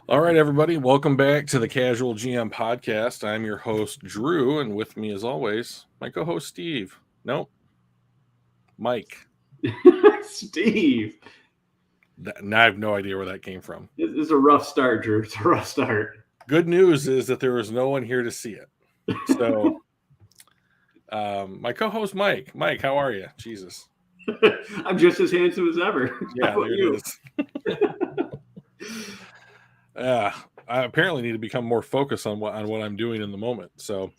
All right, everybody. Welcome back to the Casual GM podcast. I'm your host, Drew, and with me, as always, my co host, Steve. Nope, Mike. Steve, Now I have no idea where that came from. this is a rough start, Drew. It's a rough start. Good news is that there was no one here to see it. So, my co host, Mike. Mike, how are you? Jesus. I'm just as handsome as ever. Yeah, How about there you? it is. I apparently need to become more focused on what I'm doing in the moment. So,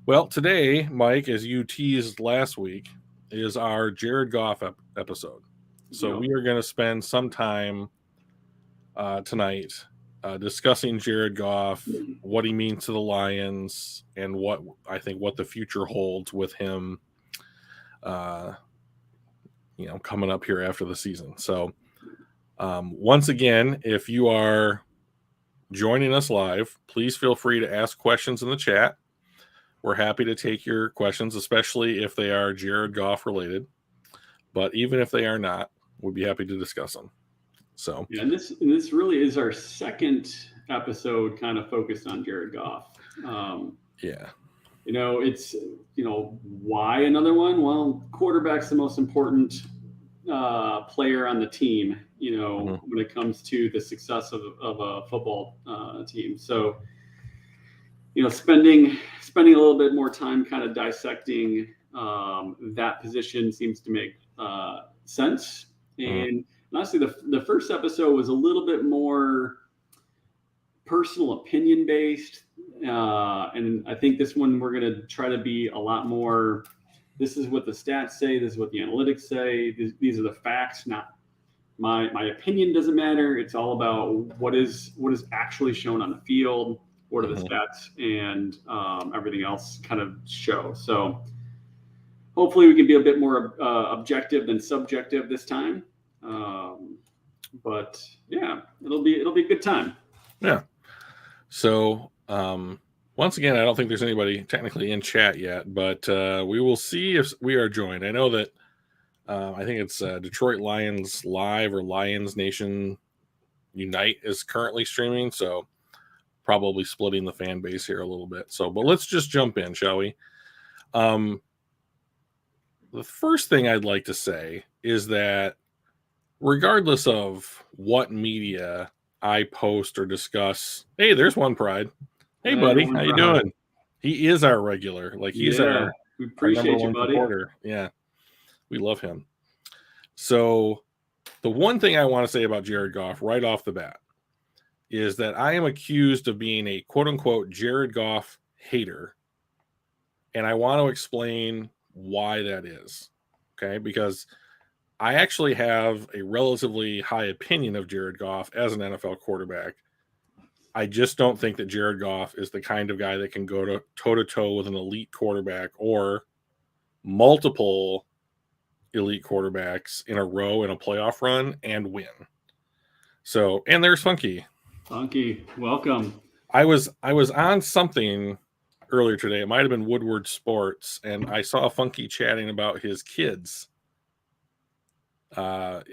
well, today, Mike, as you teased last week, is our Jared Goff episode. So Yep. we are going to spend some time tonight discussing Jared Goff, what he means to the Lions, and what I think what the future holds with him. Coming up here after the season. So, once again, if you are joining us live, please feel free to ask questions in the chat. We're happy to take your questions, especially if they are Jared Goff related. But even if they are not, we'd be happy to discuss them. So Yeah, and this really is our second episode kind of focused on Jared Goff. Yeah. It's why another one? Well, quarterback's the most important player on the team. When it comes to the success of a football team. So, spending a little bit more time kind of dissecting that position seems to make sense. And honestly, the first episode was a little bit more personal opinion based. And I think this one we're going to try to be a lot more. This is what the stats say. This is what the analytics say. These are the facts. Not my opinion doesn't matter. It's all about what is actually shown on the field. What are the stats and everything else kind of show. So hopefully we can be a bit more objective than subjective this time. But yeah, it'll be a good time. Yeah. So once again, I don't think there's anybody technically in chat yet, but we will see if we are joined. I know that I think it's Detroit Lions Live or Lions Nation Unite is currently streaming, so probably splitting the fan base here a little bit. So, but let's just jump in, shall we? The first thing I'd like to say is that regardless of what media I post or discuss, hey, there's one Pride. Hey, buddy, how you doing? He is our regular. Like he's our number one supporter. Yeah, we love him. So the one thing I want to say about Jared Goff right off the bat is that I am accused of being a quote-unquote Jared Goff hater. And I want to explain why that is. Okay? Because I actually have a relatively high opinion of Jared Goff as an NFL quarterback. I just don't think that Jared Goff is the kind of guy that can go toe-to-toe with an elite quarterback or multiple elite quarterbacks in a row in a playoff run and win. So, and there's Funky. Funky, welcome. I was on something earlier today. It might have been Woodward Sports, and I saw Funky chatting about his kids.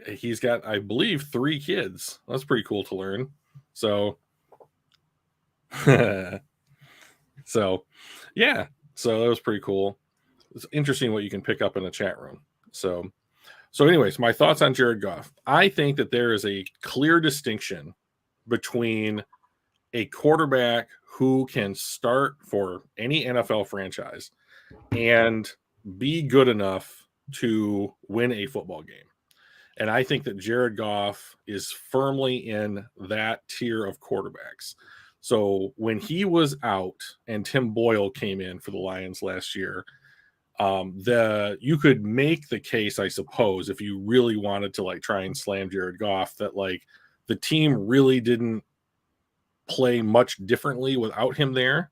He's got, I believe, 3 kids. That's pretty cool to learn. So, so yeah. So that was pretty cool. It's interesting what you can pick up in a chat room. So anyways, my thoughts on Jared Goff. I think that there is a clear distinction between a quarterback who can start for any NFL franchise and be good enough to win a football game. And I think that Jared Goff is firmly in that tier of quarterbacks. So when he was out and Tim Boyle came in for the Lions last year, you could make the case, I suppose, if you really wanted to like try and slam Jared Goff, that like the team really didn't play much differently without him there.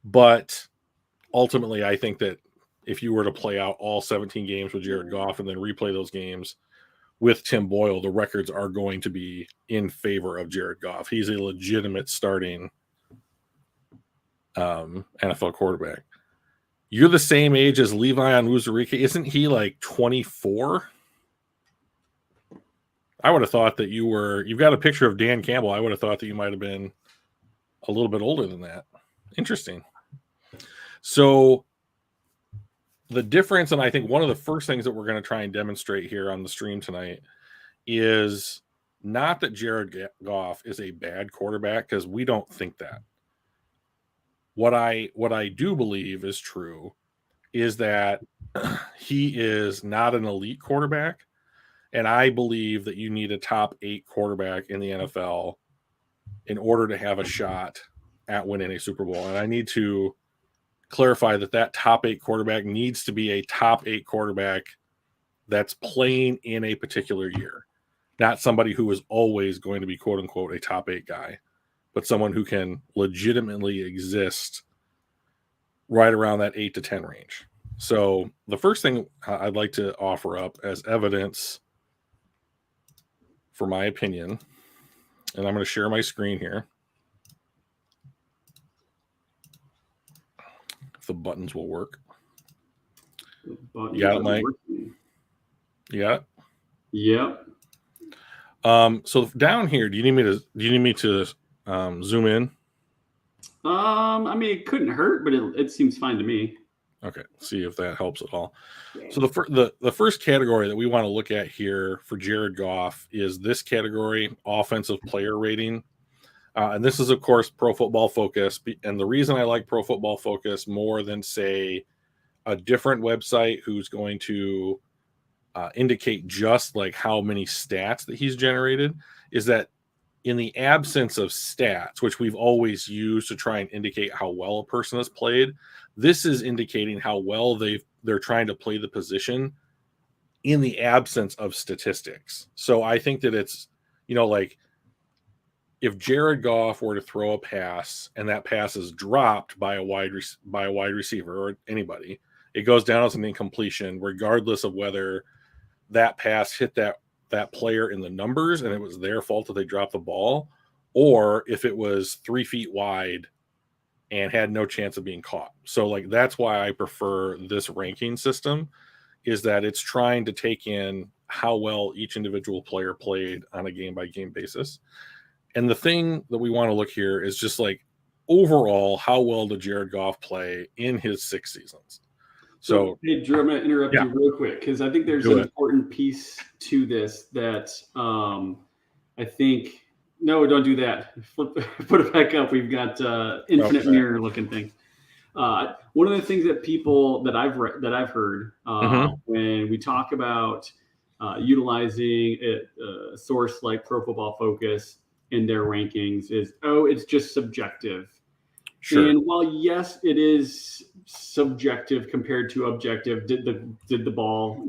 But ultimately, I think that if you were to play out all 17 games with Jared Goff and then replay those games with Tim Boyle, the records are going to be in favor of Jared Goff. He's a legitimate starting NFL quarterback. You're the same age as Levi Onwuzurike. Isn't he like 24? I would have thought that you've got a picture of Dan Campbell. I would have thought that you might have been a little bit older than that. Interesting. So the difference, and I think one of the first things that we're going to try and demonstrate here on the stream tonight is not that Jared Goff is a bad quarterback, because we don't think that. What I do believe is true is that he is not an elite quarterback, and I believe that you need a top 8 quarterback in the NFL in order to have a shot at winning a Super Bowl. And I need to clarify that top 8 quarterback needs to be a top 8 quarterback that's playing in a particular year, not somebody who is always going to be quote unquote a top 8 guy, but someone who can legitimately exist right around that 8 to 10 range. So the first thing I'd like to offer up as evidence for my opinion, and I'm going to share my screen here, if the buttons will work. You got it, Mike? You got it? Yep. So down here, do you need me to zoom in? I mean, it couldn't hurt, but it seems fine to me. Okay, see if that helps at all. So the first category that we want to look at here for Jared Goff is this category, offensive player rating. And this is, of course, Pro Football Focus. And the reason I like Pro Football Focus more than, say, a different website who's going to indicate just like how many stats that he's generated is that in the absence of stats, which we've always used to try and indicate how well a person has played, this is indicating how well they're trying to play the position in the absence of statistics. So I think that it's, like if Jared Goff were to throw a pass and that pass is dropped by a wide receiver or anybody, it goes down as an incompletion, regardless of whether that pass hit that player in the numbers and it was their fault that they dropped the ball, or if it was 3 feet wide and had no chance of being caught. So like that's why I prefer this ranking system, is that it's trying to take in how well each individual player played on a game by game basis. And the thing that we want to look here is just like overall, how well did Jared Goff play in his 6 seasons? So, hey, Drew, I'm going to interrupt you real quick because I think there's an important piece to this that I think. No, don't do that. Put it back up. We've got infinite mirror looking thing. One of the things that I've heard when we talk about utilizing a source like Pro Football Focus in their rankings is, it's just subjective. Sure. And while yes, it is subjective compared to objective, did the ball,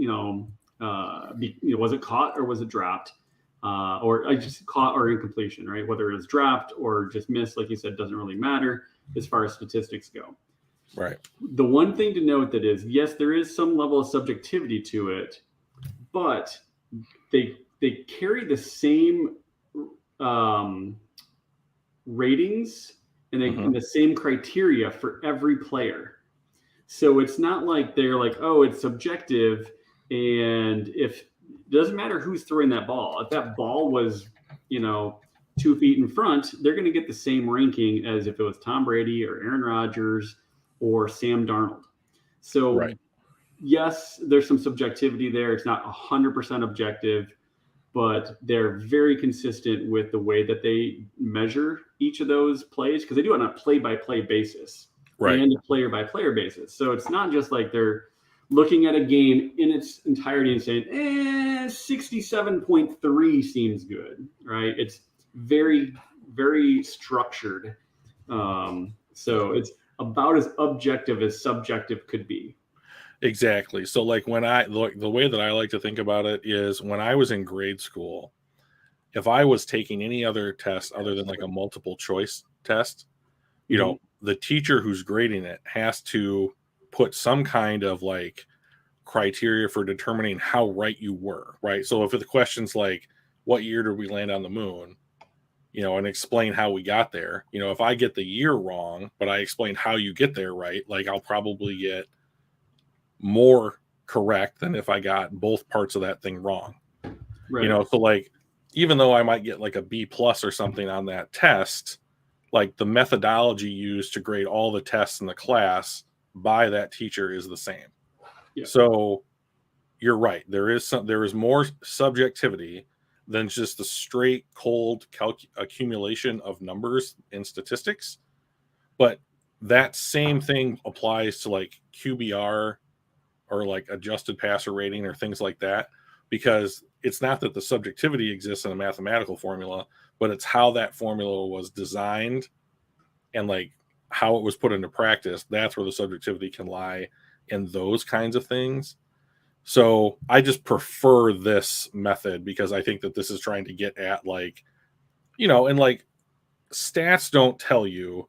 was it caught or was it dropped, or I just caught or incompletion, right? Whether it was dropped or just missed, like you said, doesn't really matter as far as statistics go. Right. The one thing to note that is, yes, there is some level of subjectivity to it, but they carry the same ratings and the same criteria for every player. So it's not like they're like, it's subjective, and if it doesn't matter who's throwing that ball, if that ball was 2 feet in front, they're going to get the same ranking as if it was Tom Brady or Aaron Rodgers or Sam Darnold. So yes, there's some subjectivity there. It's not 100% objective, but they're very consistent with the way that they measure each of those plays, because they do it on a play-by-play basis and a player-by-player basis. So it's not just like they're looking at a game in its entirety and saying, 67.3 seems good, right? It's very, very structured. So it's about as objective as subjective could be. Exactly. So like when the way that I like to think about it is when I was in grade school, if I was taking any other test other than like a multiple choice test, the teacher who's grading it has to put some kind of like criteria for determining how right you were, right? So if the question's like, what year did we land on the moon? And explain how we got there. If I get the year wrong, but I explain how you get there right, like I'll probably get more correct than if I got both parts of that thing wrong. Right. So like even though I might get like a B+ or something on that test, like the methodology used to grade all the tests in the class by that teacher is the same. Yeah. So you're right. There is more subjectivity than just the straight cold accumulation of numbers in statistics. But that same thing applies to like QBR or like adjusted passer rating or things like that, because it's not that the subjectivity exists in a mathematical formula, but it's how that formula was designed and like how it was put into practice. That's where the subjectivity can lie in those kinds of things. So I just prefer this method because I think that this is trying to get at like, and like stats don't tell you,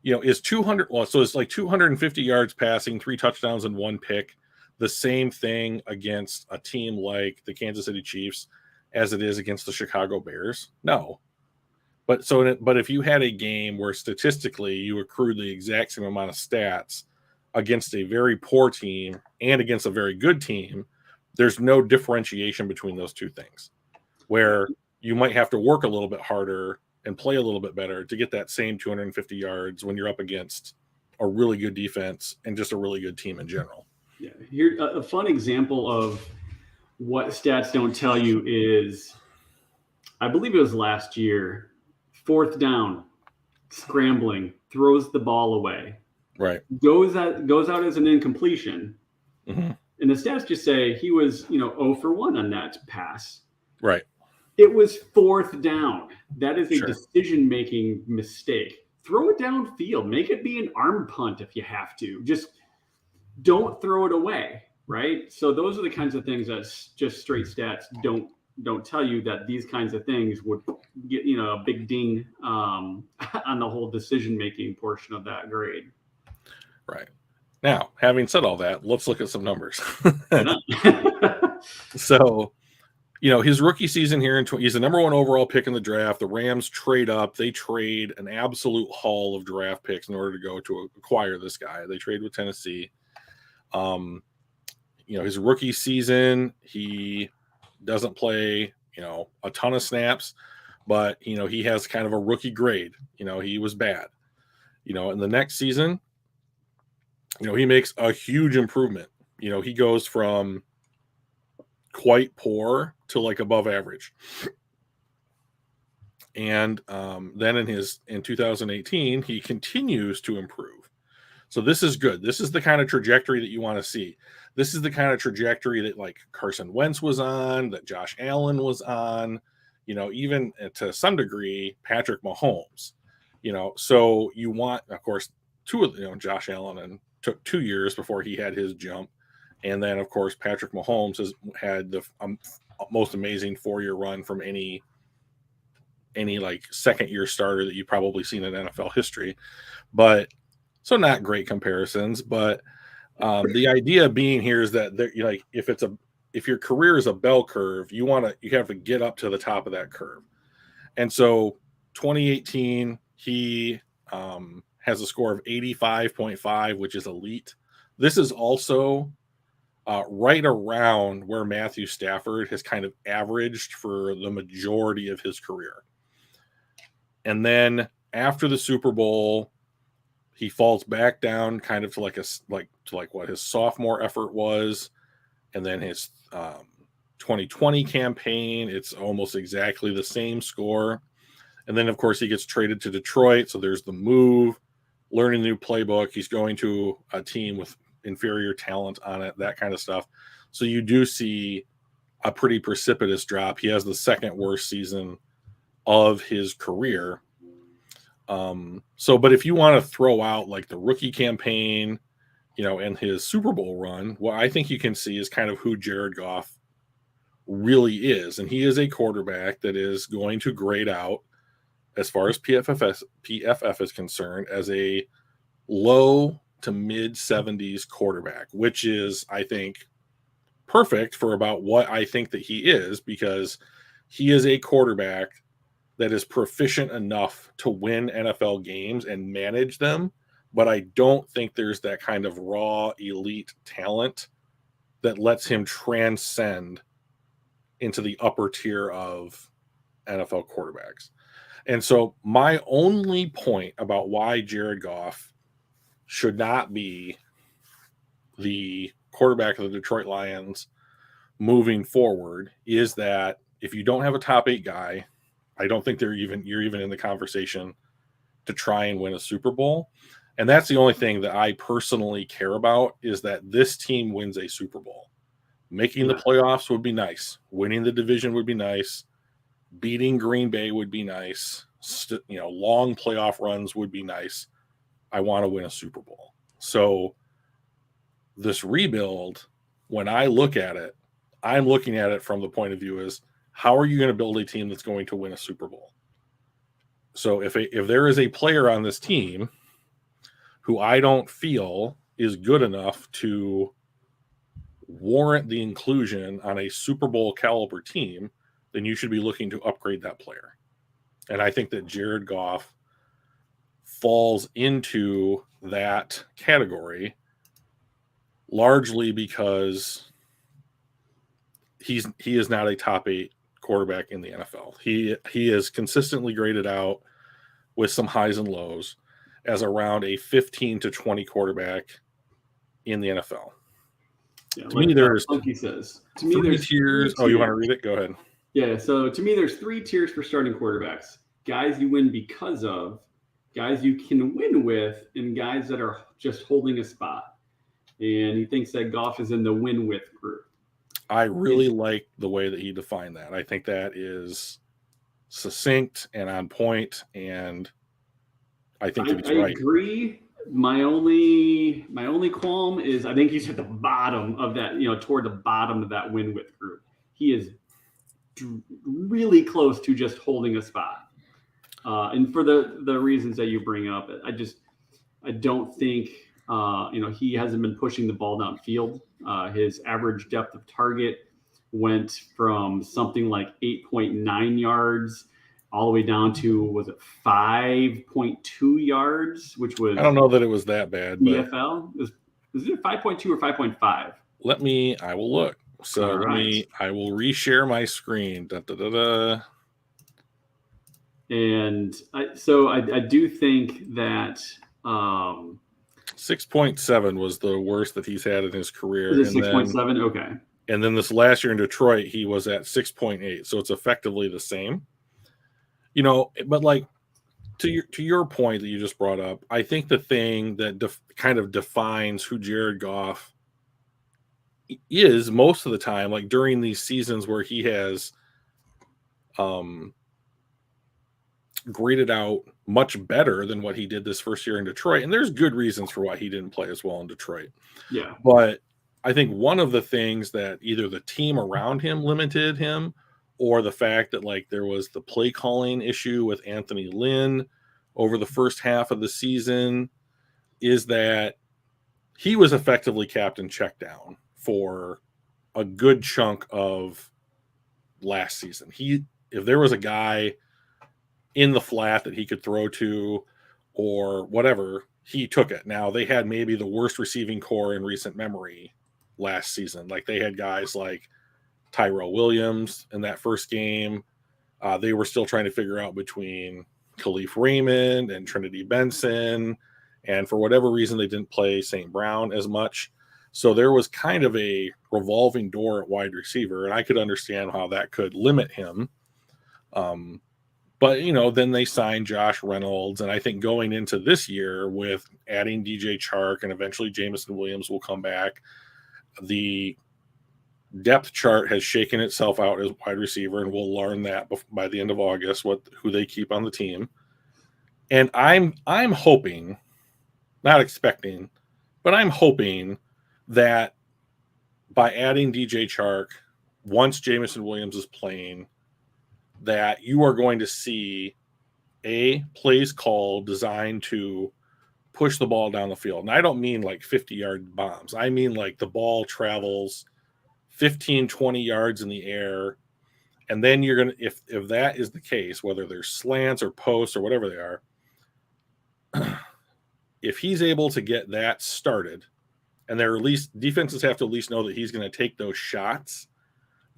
is 200, well, so it's like 250 yards passing, 3 touchdowns and 1 pick, the same thing against a team like the Kansas City Chiefs as it is against the Chicago Bears? No. But if you had a game where statistically you accrued the exact same amount of stats against a very poor team and against a very good team, there's no differentiation between those two things, where you might have to work a little bit harder and play a little bit better to get that same 250 yards when you're up against a really good defense and just a really good team in general. Yeah. Here, a fun example of what stats don't tell you is, I believe it was last year, 4th down, scrambling, throws the ball away. Right. Goes out as an incompletion. Mm-hmm. And the stats just say he was, 0 for 1 on that pass. Right. It was 4th down. That is a Sure. decision-making mistake. Throw it downfield. Make it be an arm punt if you have to. Just don't throw it away, right? So those are the kinds of things that just straight stats don't tell you, that these kinds of things would get, a big ding on the whole decision-making portion of that grade. Right. Now, having said all that, let's look at some numbers. So, his rookie season here, he's the number 1 overall pick in the draft. The Rams trade up. They trade an absolute haul of draft picks in order to go to acquire this guy. They trade with Tennessee. His rookie season, he doesn't play, a ton of snaps, but, he has kind of a rookie grade. He was bad. In the next season, he makes a huge improvement. He goes from quite poor to like above average. And then in 2018, he continues to improve. So this is good. This is the kind of trajectory that you want to see. This is the kind of trajectory that like Carson Wentz was on, that Josh Allen was on, even to some degree, Patrick Mahomes. So you want, of course, Josh Allen took 2 years before he had his jump. And then, of course, Patrick Mahomes has had the most amazing 4-year run from any like second-year starter that you've probably seen in NFL history. But so not great comparisons. But the idea being here is that like if your career is a bell curve, you have to get up to the top of that curve. And so 2018, he has a score of 85.5, which is elite. This is also right around where Matthew Stafford has kind of averaged for the majority of his career. And then after the Super Bowl, he falls back down kind of to what his sophomore effort was. And then his 2020 campaign, it's almost exactly the same score. And then, of course, he gets traded to Detroit. So there's the move, learning a new playbook. He's going to a team with inferior talent on it, that kind of stuff. So you do see a pretty precipitous drop. He has the second worst season of his career. But if you want to throw out like the rookie campaign, and his Super Bowl run, what I think you can see is kind of who Jared Goff really is. And he is a quarterback that is going to grade out, as far as PFF is concerned, as a low to mid 70s quarterback, which is, I think, perfect for about what I think that he is, because he is a quarterback that is proficient enough to win NFL games and manage them. But I don't think there's that kind of raw elite talent that lets him transcend into the upper tier of NFL quarterbacks. And so my only point about why Jared Goff should not be the quarterback of the Detroit Lions moving forward is that if you don't have a top 8 guy, I don't think you're even in the conversation to try and win a Super Bowl. And that's the only thing that I personally care about, is that this team wins a Super Bowl. Making the playoffs would be nice. Winning the division would be nice. Beating Green Bay would be nice. Long playoff runs would be nice. I want to win a Super Bowl. So this rebuild, when I look at it, I'm looking at it from the point of view is, how are you going to build a team that's going to win a Super Bowl? So if there is a player on this team who I don't feel is good enough to warrant the inclusion on a Super Bowl caliber team, then you should be looking to upgrade that player. And I think that Jared Goff falls into that category largely because he is not a top 8 quarterback in the NFL. He is consistently graded out with some highs and lows as around a 15 to 20 quarterback in the NFL. Yeah, to me, there's Funky says. To me, there's tiers. Oh, you want to read it? Go ahead. Yeah. So to me, there's 3 tiers for starting quarterbacks: guys you win because of, guys you can win with, and guys that are just holding a spot. And he thinks that Goff is in the win with group. I really like the way that he defined that. I think that is succinct and on point, and I think that he's right. I agree. My only qualm is I think he's at the bottom of that, toward the bottom of that win with group. He is really close to just holding a spot. And for the reasons that you bring up, I don't think he hasn't been pushing the ball downfield. His average depth of target went from something like 8.9 yards all the way down to, was it 5.2 yards, which was, I don't know that it was that bad. EFL was it 5.2 or 5.5? I will look. So I will reshare my screen. And I do think that 6.7 was the worst that he's had in his career. Is it 6.7? Okay. And then this last year in Detroit, he was at 6.8. So it's effectively the same. But like to your point that you just brought up, I think the thing that kind of defines who Jared Goff is most of the time, like during these seasons where he has graded out much better than what he did this first year in Detroit. And there's good reasons for why he didn't play as well in Detroit. Yeah. But I think one of the things that either the team around him limited him, or the fact that like there was the play calling issue with Anthony Lynn over the first half of the season, is that he was effectively captain check down for a good chunk of last season. If there was a guy in the flat that he could throw to or whatever, he took it. Now, they had maybe the worst receiving core in recent memory last season. Like they had guys like Tyrell Williams in that first game. They were still trying to figure out between Khalif Raymond and Trinity Benson. And for whatever reason, they didn't play St. Brown as much. So there was kind of a revolving door at wide receiver. And I could understand how that could limit him. But, then they signed Josh Reynolds. And I think going into this year with adding DJ Chark and eventually Jameson Williams will come back, the depth chart has shaken itself out as wide receiver, and we'll learn that by the end of August who they keep on the team. And I'm hoping, not expecting, but I'm hoping that by adding DJ Chark, once Jameson Williams is playing, that you are going to see plays called designed to push the ball down the field. And I don't mean like 50-yard bombs. I mean like the ball travels 15, 20 yards in the air. And then you're going to, if that is the case, whether there's slants or posts or whatever they are, if he's able to get that started, and they're at least, defenses have to at least know that he's going to take those shots,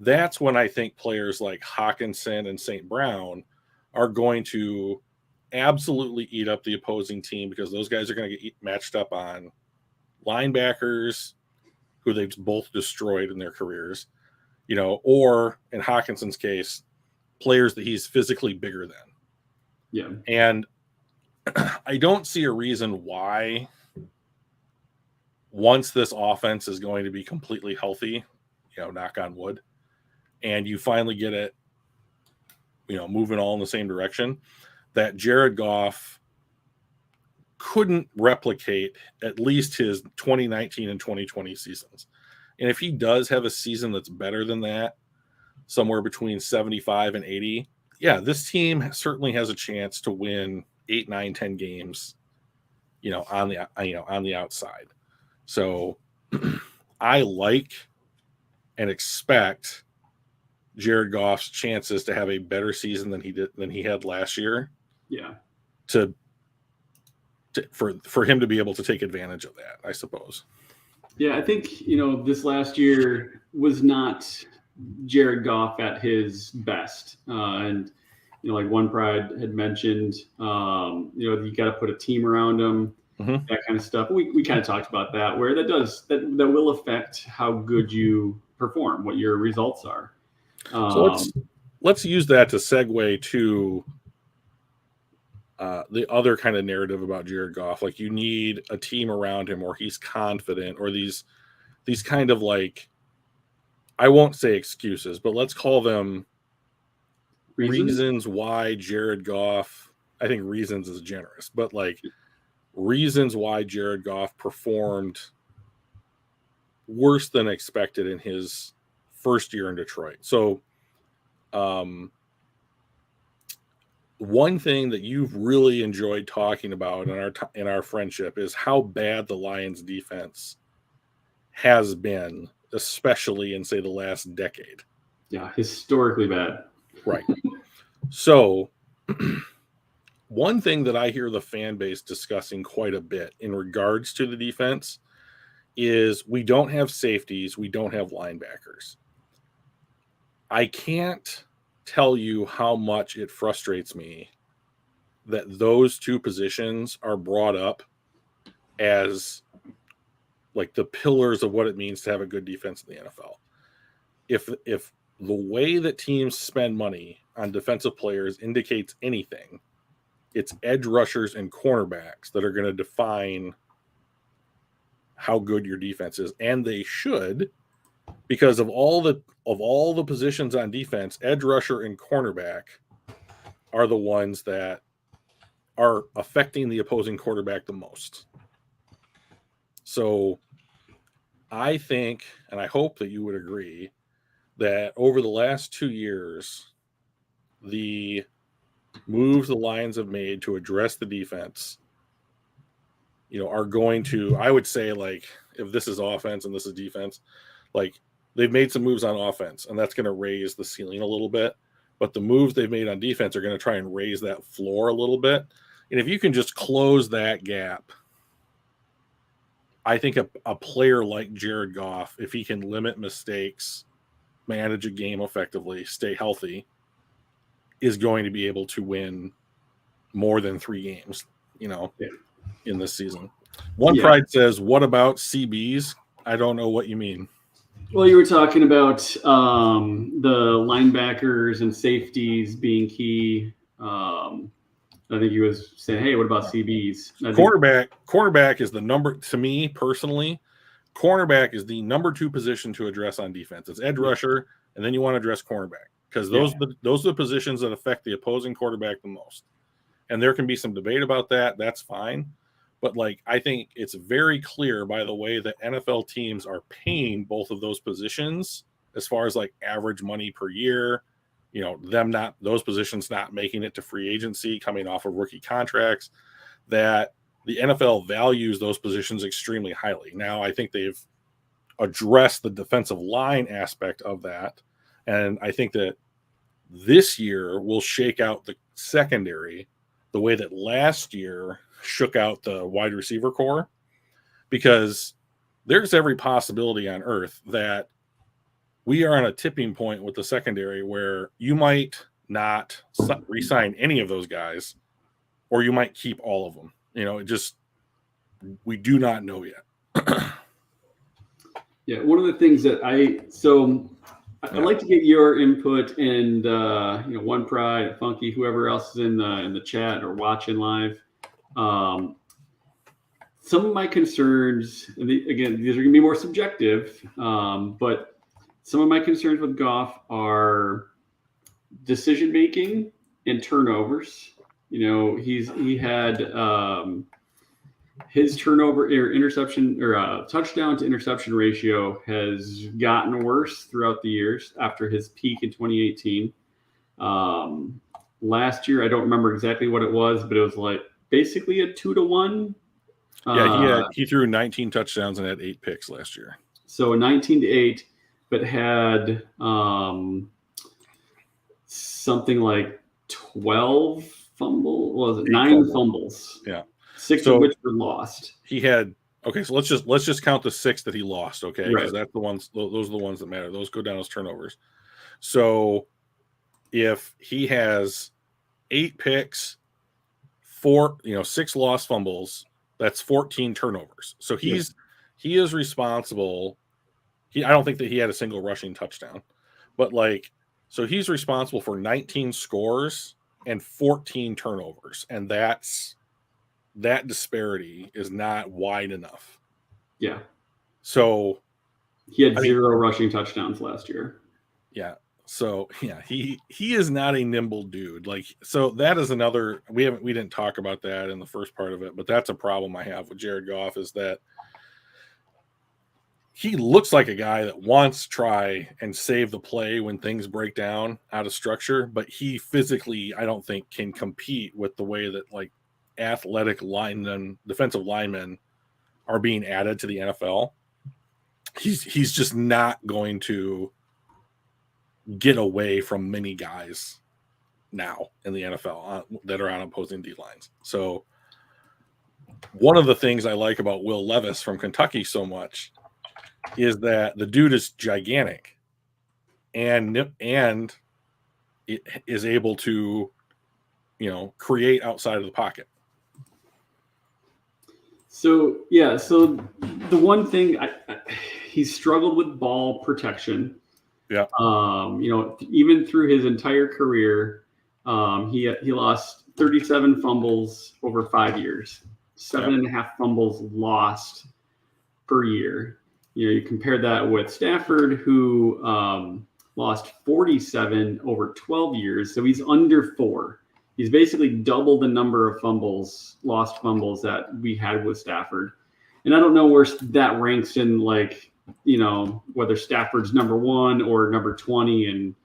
that's when I think players like Hawkinson and St. Brown are going to absolutely eat up the opposing team, because those guys are going to get matched up on linebackers who they've both destroyed in their careers, or in Hawkinson's case, players that he's physically bigger than. Yeah. And I don't see a reason why, once this offense is going to be completely healthy, knock on wood, and you finally get it, moving all in the same direction, that Jared Goff couldn't replicate at least his 2019 and 2020 seasons. And if he does have a season that's better than that, somewhere between 75 and 80, yeah, this team certainly has a chance to win 8, 9, 10 games, on the outside. So I like and expect Jared Goff's chances to have a better season than he had last year. Yeah. For him to be able to take advantage of that, I suppose. Yeah, I think, this last year was not Jared Goff at his best. And, like One Pride had mentioned, you got to put a team around him, that kind of stuff. We kind of talked about that, where that will affect how good you perform, what your results are. So let's use that to segue to the other kind of narrative about Jared Goff. Like, you need a team around him, or he's confident, or these kind of, like, I won't say excuses, but let's call them reasons why Jared Goff, I think reasons is generous, but like reasons why Jared Goff performed worse than expected in his first year in Detroit. So, one thing that you've really enjoyed talking about in our friendship is how bad the Lions defense has been, especially in, say, the last decade. Yeah, historically bad. Right. So one thing that I hear the fan base discussing quite a bit in regards to the defense is we don't have safeties, we don't have linebackers. I can't tell you how much it frustrates me that those two positions are brought up as like the pillars of what it means to have a good defense in the NFL. If the way that teams spend money on defensive players indicates anything, it's edge rushers and cornerbacks that are going to define how good your defense is, and they should, because of all the positions on defense, edge rusher and cornerback are the ones that are affecting the opposing quarterback the most. So I think, and I hope that you would agree, that over the last 2 years, the moves the Lions have made to address the defense, are going to, I would say, like, if this is offense and this is defense, like, they've made some moves on offense, and that's going to raise the ceiling a little bit. But the moves they've made on defense are going to try and raise that floor a little bit. And if you can just close that gap, I think a player like Jared Goff, if he can limit mistakes, manage a game effectively, stay healthy, is going to be able to win more than 3 games, in this season. One Pride says, what about CBs? I don't know what you mean. Well, you were talking about the linebackers and safeties being key. I think he was saying, hey, what about CBs? Cornerback is the number, to me personally, cornerback is the number 2 position to address on defense. It's edge rusher, and then you want to address cornerback, because those are the positions that affect the opposing quarterback the most. And there can be some debate about that. That's fine. But, like, I think it's very clear by the way that NFL teams are paying both of those positions, as far as like average money per year, those positions not making it to free agency, coming off of rookie contracts, that the NFL values those positions extremely highly. Now, I think they've addressed the defensive line aspect of that. And I think that this year will shake out the secondary the way that last year shook out the wide receiver core, because there's every possibility on earth that we are on a tipping point with the secondary where you might not re-sign any of those guys, or you might keep all of them. We do not know yet. Yeah, one of the things that I'd like to get your input, and One Pride, Funky, whoever else is in the chat or watching live. Some of my concerns, and again, these are going to be more subjective, but some of my concerns with Goff are decision making and turnovers. He had his turnover or interception or touchdown to interception ratio has gotten worse throughout the years after his peak in 2018. Last year, I don't remember exactly what it was, but it was like basically a 2-to-1. Yeah, he threw 19 touchdowns and had 8 picks last year. So 19-8, but had something like 12 fumbles. Was it 9 fumbles? Yeah, 6 of which were lost. He had so let's just count the 6 that he lost. Okay, because right. that's the ones. Those are the ones that matter. Those go down as turnovers. So if he has 8 picks, 6 lost fumbles, that's 14 turnovers. So he is responsible. I don't think that he had a single rushing touchdown, but so he's responsible for 19 scores and 14 turnovers, and that disparity is not wide enough. Yeah. So he had 0 rushing touchdowns last year. Yeah. So he is not a nimble dude. So that is another, we didn't talk about that in the first part of it, but that's a problem I have with Jared Goff, is that he looks like a guy that wants to try and save the play when things break down out of structure, but he physically, I don't think, can compete with the way that athletic linemen, defensive linemen are being added to the NFL. He's just not going to get away from many guys now in the NFL that are on opposing D lines. So one of the things I like about Will Levis from Kentucky so much is that the dude is gigantic and it is able to, create outside of the pocket. So the one thing he struggled with ball protection. Yeah. Even through his entire career, he lost 37 fumbles over 5 years, 7.5 fumbles lost per year. You compare that with Stafford, who lost 47 over 12 years. So he's under 4. He's basically double the number of lost fumbles that we had with Stafford. And I don't know where that ranks in whether Stafford's number 1 or number 20,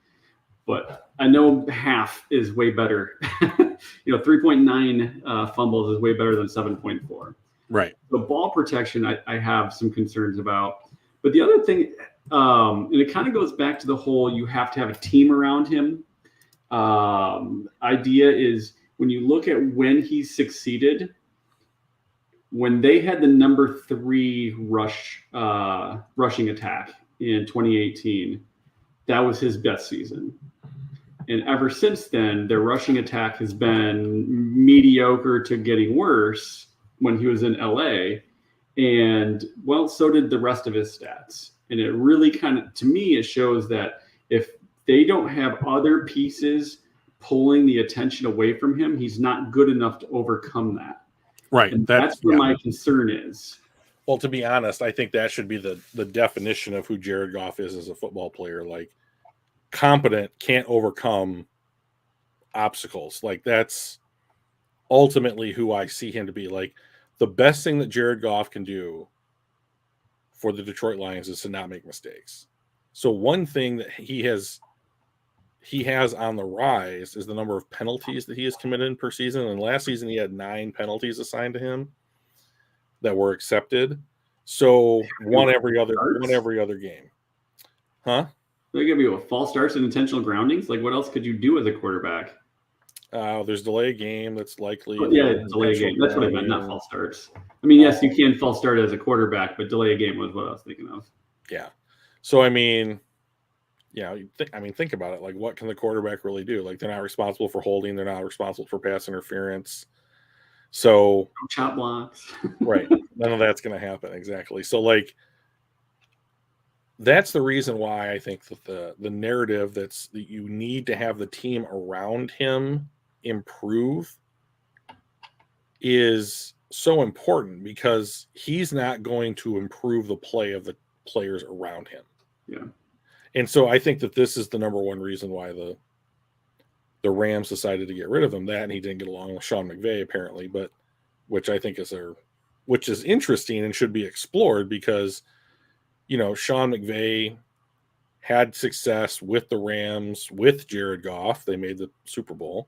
but I know half is way better. 3.9 fumbles is way better than 7.4. Right. So ball protection, I have some concerns about. But the other thing, and it kind of goes back to the whole you have to have a team around him idea, is when you look at when he succeeded, when they had the number 3 rushing attack in 2018, that was his best season. And ever since then, their rushing attack has been mediocre to getting worse when he was in LA. And so did the rest of his stats. And it really to me, it shows that if they don't have other pieces pulling the attention away from him, he's not good enough to overcome that. Right. And that's where my concern is. Well, to be honest, I think that should be the definition of who Jared Goff is as a football player. Competent, can't overcome obstacles. That's ultimately who I see him to be. The best thing that Jared Goff can do for the Detroit Lions is to not make mistakes. So one thing that he has on the rise is the number of penalties that he has committed per season. And last season he had 9 penalties assigned to him that were accepted. So one every other game. Huh? They give you a false starts and intentional groundings. What else could you do as a quarterback? There's delay game that's likely. Delay game. That's what I meant, not false starts. I mean, yes, you can false start as a quarterback, but delay a game was what I was thinking of. Yeah. So, I mean, think about it. Like, what can the quarterback really do? Like, they're not responsible for holding. They're not responsible for pass interference. So, chop blocks. right. None of that's going to happen. Exactly. So, like, that's the reason why I think that the narrative that you need to have the team around him improve is so important, because he's not going to improve the play of the players around him. Yeah. And so I think that this is the number one reason why the Rams decided to get rid of him. That, and he didn't get along with Sean McVay apparently, but which I think which is interesting and should be explored, because Sean McVay had success with the Rams with Jared Goff. They made the Super Bowl.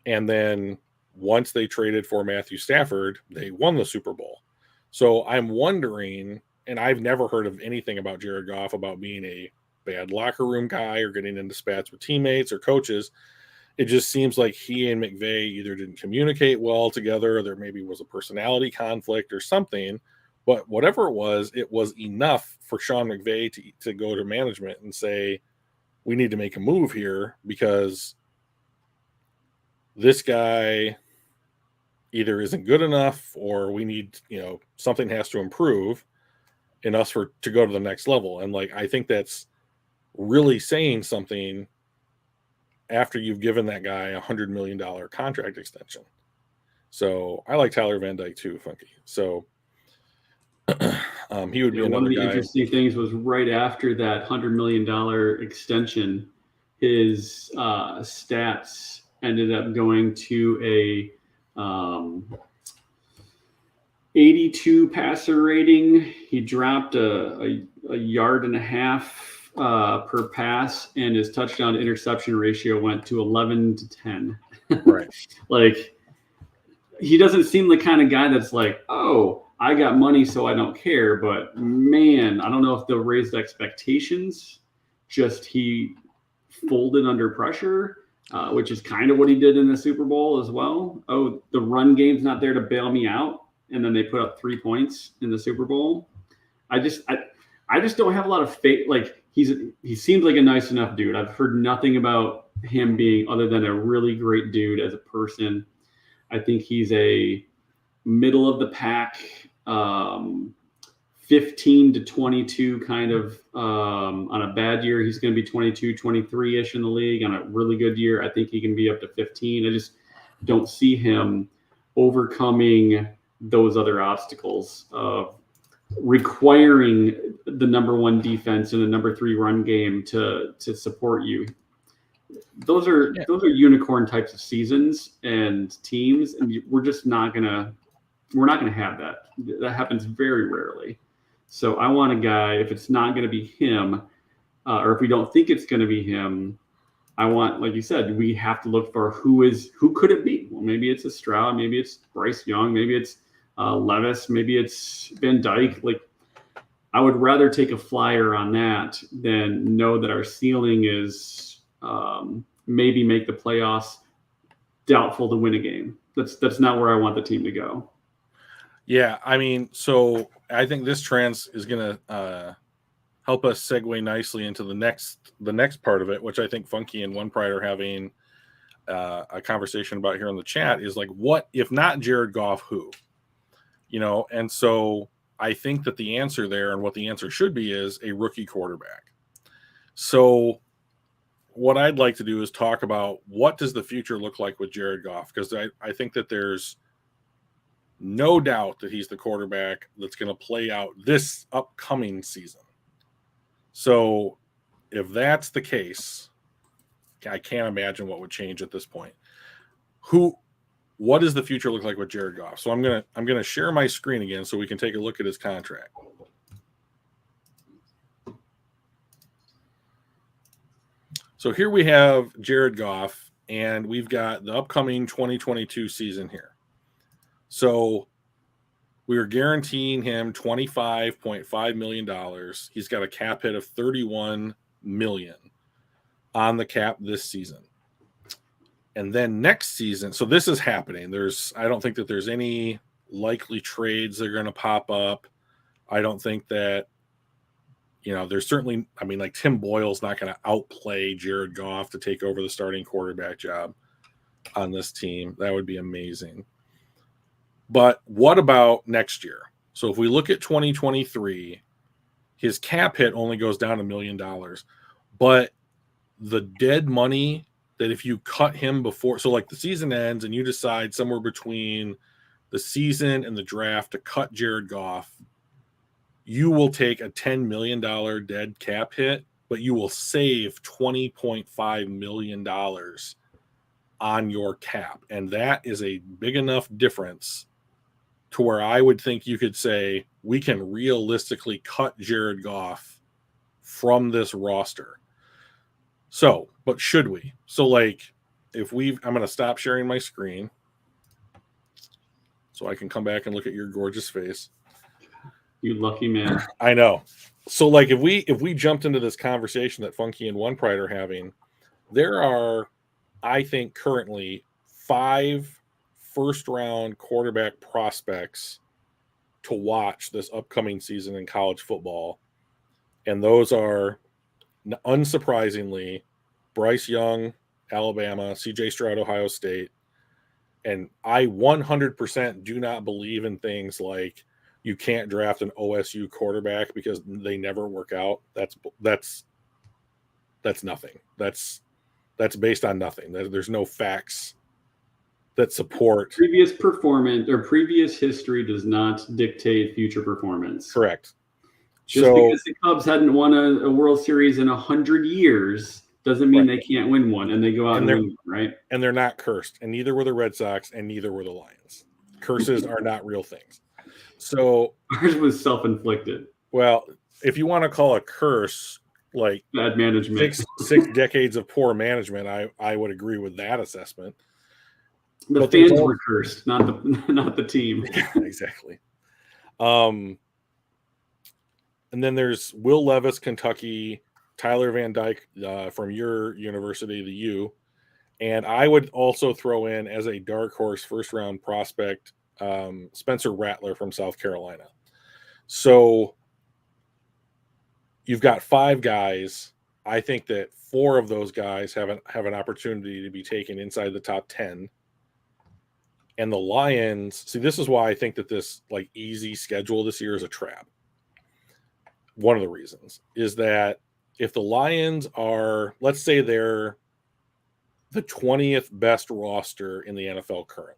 And then once they traded for Matthew Stafford, they won the Super Bowl. So I'm wondering, and I've never heard of anything about Jared Goff about being a bad locker room guy or getting into spats with teammates or coaches. It just seems like he and McVay either didn't communicate well together, or there maybe was a personality conflict or something. But whatever it was enough for Sean McVay to go to management and say, we need to make a move here, because this guy either isn't good enough, or we need, something has to improve in us to go to the next level. And like, I think that's really saying something after you've given that guy $100 million contract extension. So I like Tyler Van Dyke too, Funky. So he would be one another of the guy. Interesting things was right after that $100 million extension, his stats ended up going to a 82 passer rating. He dropped a yard and a half per pass, and his touchdown to interception ratio went to 11-10. Right. Like, he doesn't seem the kind of guy that's like, oh, I got money, so I don't care. But man, I don't know if they'll raise the expectations. Just he folded under pressure, which is kind of what he did in the Super Bowl as well. Oh, the run game's not there to bail me out, and then they put up 3 points in the Super Bowl. I just don't have a lot of faith. Like, he seems like a nice enough dude. I've heard nothing about him being other than a really great dude as a person. I think he's a middle of the pack, 15 to 22 kind of. On a bad year, he's going to be 22, 23-ish in the league. On a really good year, I think he can be up to 15. I just don't see him overcoming those other obstacles of requiring the number 1 defense and the number 3 run game to support you. Those are unicorn types of seasons and teams, and we're not gonna have that. That happens very rarely. So I want a guy, if it's not going to be him, or if we don't think it's going to be him, I want, like you said, we have to look for who could it be? Well, maybe it's a Stroud, maybe it's Bryce Young, maybe it's Levis, maybe it's Van Dyke. Like, I would rather take a flyer on that than know that our ceiling is maybe make the playoffs, doubtful to win a game. That's not where I want the team to go. Yeah, I mean, so I think this trans is going to help us segue nicely into the next part of it, which I think Funky and One Pride are having a conversation about here in the chat, is like, what if not Jared Goff, who? And so I think that the answer there, and what the answer should be, is a rookie quarterback. So what I'd like to do is talk about what does the future look like with Jared Goff, because I think that there's no doubt that he's the quarterback that's going to play out this upcoming season. So if that's the case, I can't imagine what would change at this point. What does the future look like with Jared Goff? So I'm gonna share my screen again so we can take a look at his contract. So here we have Jared Goff, and we've got the upcoming 2022 season here. So we are guaranteeing him $25.5 million. He's got a cap hit of $31 million on the cap this season. And then next season, so this is happening. I don't think that there's any likely trades that are going to pop up. I don't think that there's certainly, I mean, like Tim Boyle's not going to outplay Jared Goff to take over the starting quarterback job on this team. That would be amazing. But what about next year? So if we look at 2023, his cap hit only goes down $1 million. But the dead money that if you cut him before, so like the season ends and you decide somewhere between the season and the draft to cut Jared Goff, you will take a $10 million dead cap hit, but you will save $20.5 million on your cap. And that is a big enough difference to where I would think you could say we can realistically cut Jared Goff from this roster. So, but should we? So like I'm going to stop sharing my screen so I can come back and look at your gorgeous face. You lucky man. I know. So like if we jumped into this conversation that Funky and One Pride are having, there are, I think, currently 5 first-round quarterback prospects to watch this upcoming season in college football. And those are, unsurprisingly, Bryce Young, Alabama, CJ Stroud, Ohio State. And I 100% do not believe in things like you can't draft an OSU quarterback because they never work out. That's nothing. That's based on nothing. There's no facts that support previous performance or previous history does not dictate future performance. Correct. Just because the Cubs hadn't won a World Series in 100 years doesn't mean they can't win one, and they go out and win one, right? And they're not cursed, and neither were the Red Sox, and neither were the Lions. Curses are not real things. So ours was self-inflicted. Well, if you want to call a curse like bad management, six decades of poor management, I would agree with that assessment. The fans were cursed, not the team. Exactly. And then there's Will Levis, Kentucky, Tyler Van Dyke from your university, the U. And I would also throw in as a dark horse first-round prospect, Spencer Rattler from South Carolina. So you've got 5 guys. I think that 4 of those guys have an opportunity to be taken inside the top 10. And the Lions, see, this is why I think that this like easy schedule this year is a trap. One of the reasons is that if the Lions are, let's say they're the 20th best roster in the NFL currently,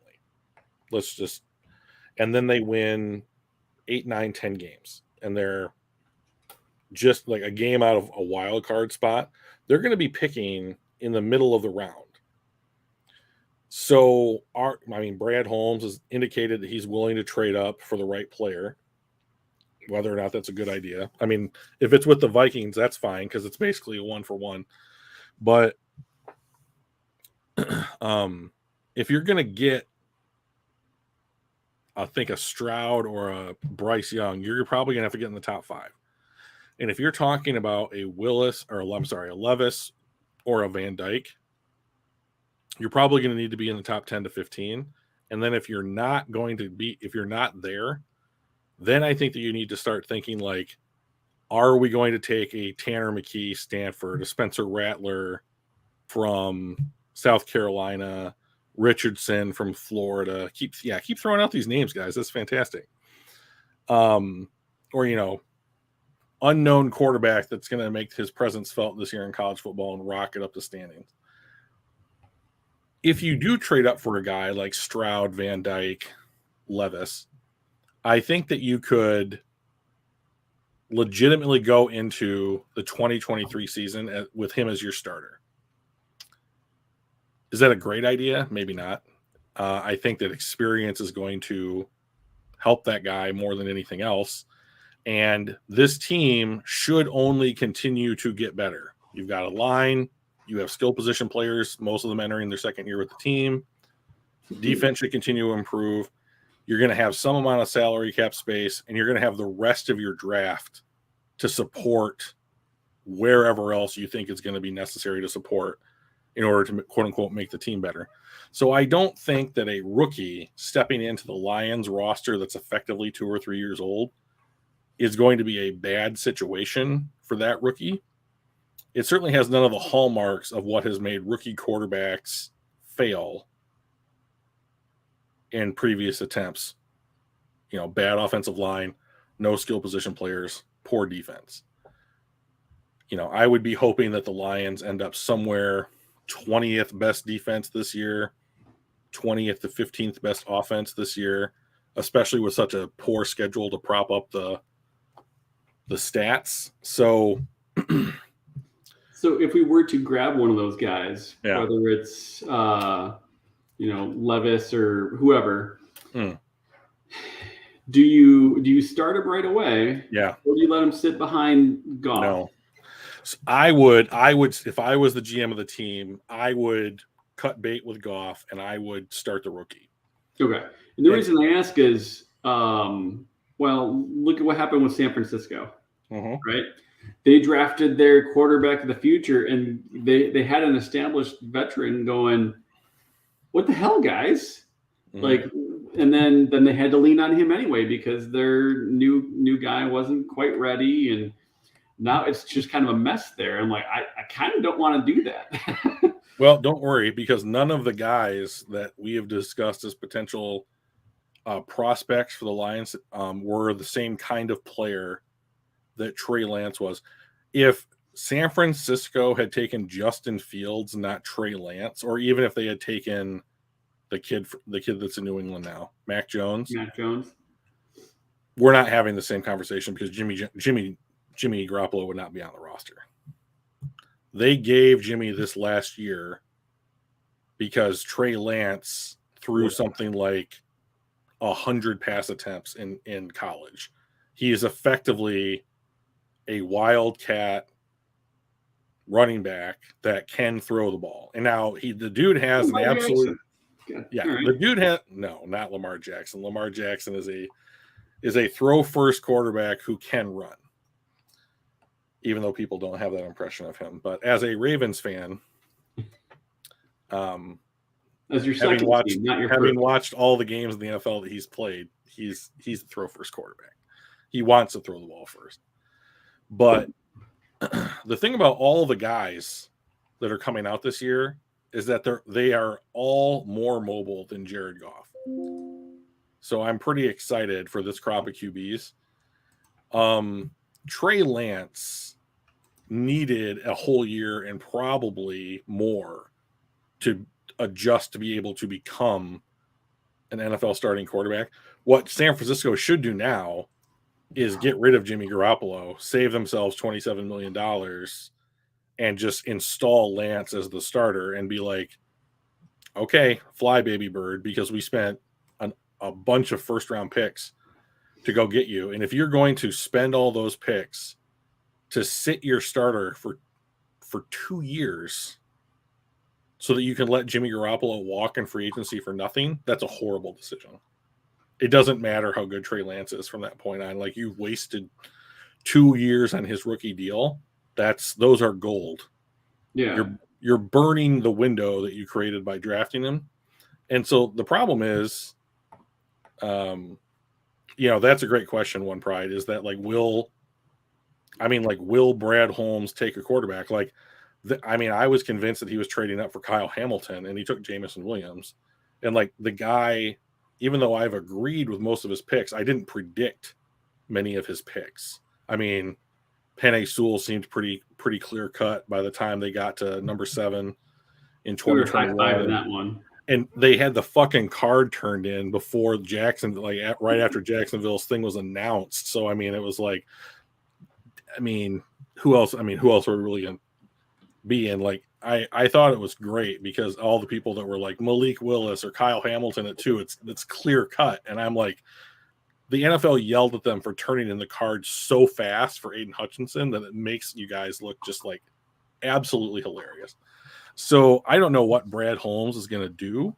and then they win 8, 9, 10 games, and they're just like a game out of a wild card spot, they're going to be picking in the middle of the round. So, Brad Holmes has indicated that he's willing to trade up for the right player. Whether or not that's a good idea. I mean, if it's with the Vikings, that's fine because it's basically a 1-for-1. But if you're going to get, I think, a Stroud or a Bryce Young, you're probably going to have to get in the top 5. And if you're talking about a Levis or a Van Dyke, you're probably going to need to be in the top 10 to 15. And then if you're not there, then I think that you need to start thinking like, are we going to take a Tanner McKee, Stanford, a Spencer Rattler from South Carolina, Richardson from Florida? Keep throwing out these names, guys. That's fantastic. Or, unknown quarterback that's going to make his presence felt this year in college football and rocket up the standings. If you do trade up for a guy like Stroud, Van Dyke, Levis, I think that you could legitimately go into the 2023 season with him as your starter. Is that a great idea? Maybe not. I think that experience is going to help that guy more than anything else. And this team should only continue to get better. You've got a line. You have skill position players, most of them entering their second year with the team. Defense should continue to improve. You're going to have some amount of salary cap space, and you're going to have the rest of your draft to support wherever else you think is going to be necessary to support in order to, quote unquote, make the team better. So I don't think that a rookie stepping into the Lions roster that's effectively 2 or 3 years old is going to be a bad situation for that rookie. It certainly has none of the hallmarks of what has made rookie quarterbacks fail in previous attempts. You know, bad offensive line, no skill position players, poor defense. You know, I would be hoping that the Lions end up somewhere 20th best defense this year, 20th to 15th best offense this year, especially with such a poor schedule to prop up the stats. So So if we were to grab one of those guys, yeah. whether it's Levis or whoever, do you start him right away? Yeah. Or do you let him sit behind Goff? No. So I would if I was the GM of the team, I would cut bait with Goff and I would start the rookie. Okay. And the reason I ask is, well, look at what happened with San Francisco, right? They drafted their quarterback of the future, and they had an established veteran going, what the hell, guys? Like, and then they had to lean on him anyway because their new guy wasn't quite ready, and now it's just kind of a mess there. I'm like, I kind of don't want to do that. Well, don't worry, because none of the guys that we have discussed as potential prospects for the Lions were the same kind of player that Trey Lance was. If San Francisco had taken Justin Fields, not Trey Lance, or even if they had taken the kid that's in New England now, Mac Jones, we're not having the same conversation because Jimmy Garoppolo would not be on the roster. They gave Jimmy this last year because Trey Lance threw something like 100 pass attempts in college. He is effectively a wildcat running back that can throw the ball. And now the dude has an absolute the dude has not Lamar Jackson. Lamar Jackson is a throw first quarterback who can run. Even though people don't have that impression of him. But as a Ravens fan, as your second team, not your having watched all the games in the NFL that he's played, he's a throw first quarterback. He wants to throw the ball first. But the thing about all the guys that are coming out this year is that they are all more mobile than Jared Goff. So I'm pretty excited for this crop of QBs. Trey Lance needed a whole year and probably more to adjust to be able to become an NFL starting quarterback. What San Francisco should do now is get rid of Jimmy Garoppolo, save themselves $27 million, and just install Lance as the starter and be like, okay, fly baby bird, because we spent a bunch of first round picks to go get you. And if you're going to spend all those picks to sit your starter for 2 years so that you can let Jimmy Garoppolo walk in free agency for nothing, that's a horrible decision. It doesn't matter how good Trey Lance is from that point on. Like, you've wasted 2 years on his rookie deal. Those are gold. Yeah. You're burning the window that you created by drafting him. And so the problem is, that's a great question. One Pride is that will Brad Holmes take a quarterback? I was convinced that he was trading up for Kyle Hamilton, and he took Jamison Williams. And the guy, even though I've agreed with most of his picks, I didn't predict many of his picks. I mean, Penei Sewell seemed pretty clear cut by the time they got to number 7 in 2021. High-fiving that one. And they had the fucking card turned in before right after Jacksonville's thing was announced. So, it was who else are we really going to be in? I thought it was great because all the people that were like Malik Willis or Kyle Hamilton at 2, it's clear cut. And I'm like, the NFL yelled at them for turning in the card so fast for Aiden Hutchinson that it makes you guys look just absolutely hilarious. So I don't know what Brad Holmes is going to do.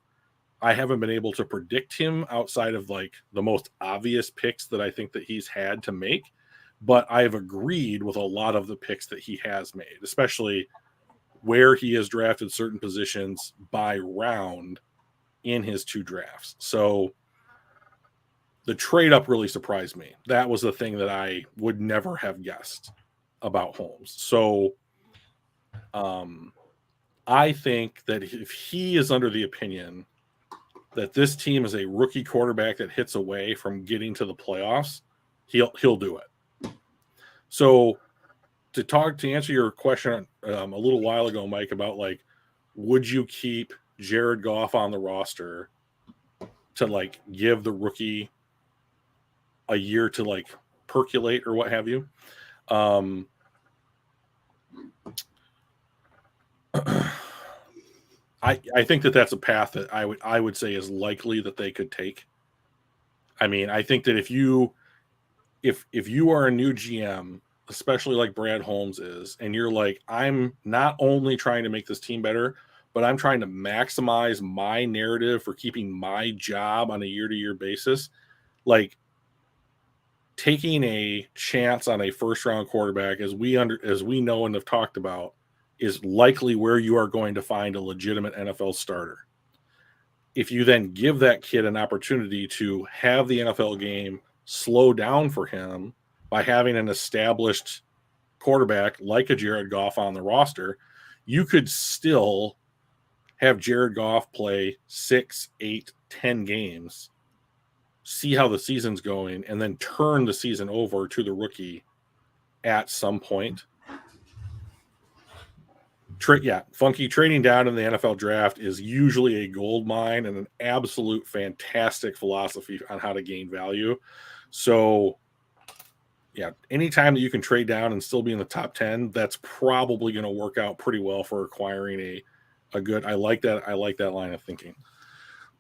I haven't been able to predict him outside of the most obvious picks that I think that he's had to make. But I've agreed with a lot of the picks that he has made, especially where he has drafted certain positions by round in his 2 drafts. So the trade up really surprised me. That was the thing that I would never have guessed about Holmes. So I think that if he is under the opinion that this team is a rookie quarterback that hits away from getting to the playoffs, he'll do it. So to answer your question a little while ago, Mike, about like, would you keep Jared Goff on the roster to like give the rookie a year to like percolate or what have you? I think that that's a path that I would say is likely that they could take. I mean, I think that if you are a new GM, especially like Brad Holmes is, and you're like, I'm not only trying to make this team better, but I'm trying to maximize my narrative for keeping my job on a year-to-year basis, like taking a chance on a first-round quarterback, as we know and have talked about, is likely where you are going to find a legitimate NFL starter. If you then give that kid an opportunity to have the NFL game slow down for him by having an established quarterback like a Jared Goff on the roster, you could still have Jared Goff play 6, 8, 10 games, see how the season's going, and then turn the season over to the rookie at some point. Funky trading down in the NFL draft is usually a gold mine and an absolute fantastic philosophy on how to gain value. So, yeah, anytime that you can trade down and still be in the top 10, that's probably going to work out pretty well for acquiring a good. I like that line of thinking.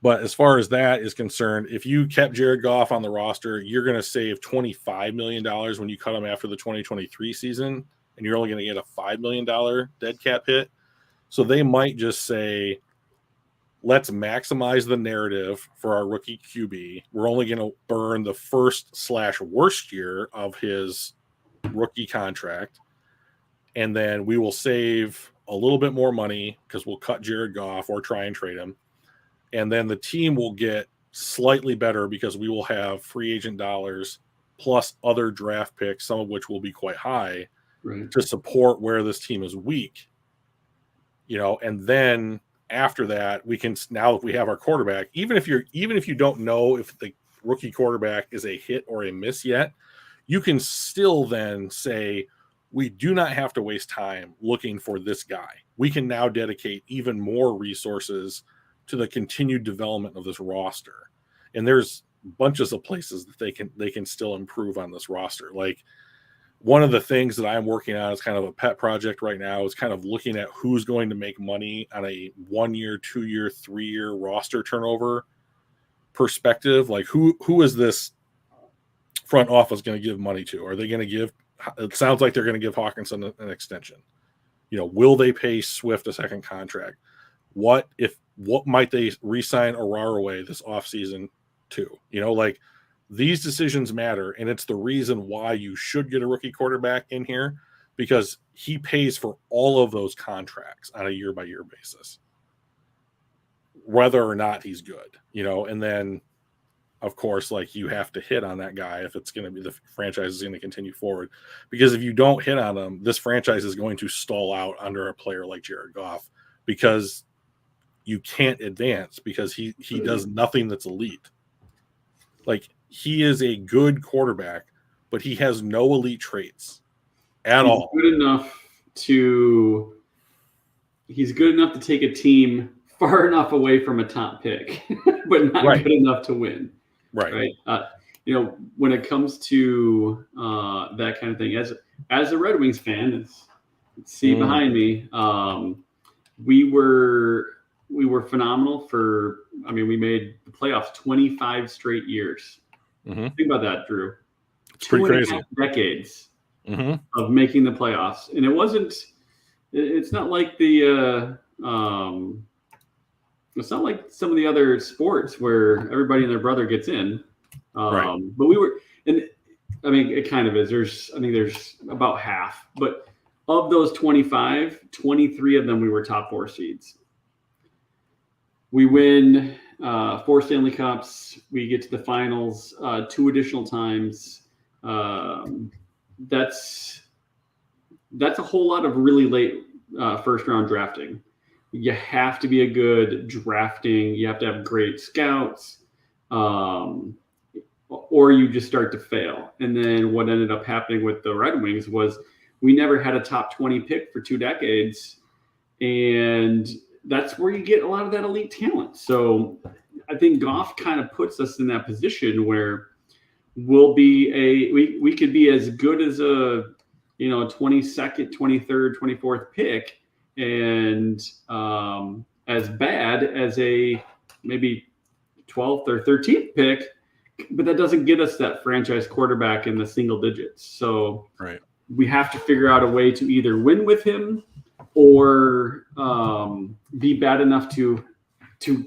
But as far as that is concerned, if you kept Jared Goff on the roster, you're going to save $25 million when you cut him after the 2023 season, and you're only going to get a $5 million dead cap hit. So they might just say, let's maximize the narrative for our rookie QB. We're only going to burn the first/worst year of his rookie contract, and then we will save a little bit more money because we'll cut Jared Goff or try and trade him. And then the team will get slightly better because we will have free agent dollars plus other draft picks, some of which will be quite high, right, to support where this team is weak. And then after that, we can, now if we have our quarterback, even if you don't know if the rookie quarterback is a hit or a miss yet, you can still then say, we do not have to waste time looking for this guy. We can now dedicate even more resources to the continued development of this roster. And there's bunches of places that they can still improve on this roster. Like, one of the things that I'm working on is kind of a pet project right now, is kind of looking at who's going to make money on a 1 year, 2 year, 3 year roster turnover perspective. Like, who is this front office going to give money to? Are they going to give, it sounds like they're going to give Hawkinson an extension. Will they pay Swift a second contract? What might they re-sign Araraway this offseason too? Like, these decisions matter, and it's the reason why you should get a rookie quarterback in here, because he pays for all of those contracts on a year-by-year basis, whether or not he's good, and then, of course, like, you have to hit on that guy if it's going to be, the franchise is going to continue forward, because if you don't hit on him, this franchise is going to stall out under a player like Jared Goff, because you can't advance because he does nothing that's elite. Like, he is a good quarterback, but he has no elite traits at all. He's good enough to take a team far enough away from a top pick, but not good enough to win. Right. When it comes to that kind of thing, as a Red Wings fan, behind me, we were phenomenal we made the playoffs 25 straight years. Mm-hmm. Think about that, Drew. It's pretty crazy. Decades of making the playoffs. And it's not like it's not like some of the other sports where everybody and their brother gets in. Right. But we were, and it kind of is. There's about half, but of those 25, 23 of them, we were top 4 seeds. We win 4 Stanley Cups. We get to the finals 2 additional times. That's a whole lot of really late first round drafting. You have to be a good drafting. You have to have great scouts, or you just start to fail. And then what ended up happening with the Red Wings was we never had a top 20 pick for 2 decades. And that's where you get a lot of that elite talent. So I think Goff kind of puts us in that position where we could be as good as a 22nd, 23rd, 24th pick, and as bad as a maybe 12th or 13th pick, but that doesn't get us that franchise quarterback in the single digits. So right. We have to figure out a way to either win with him or be bad enough to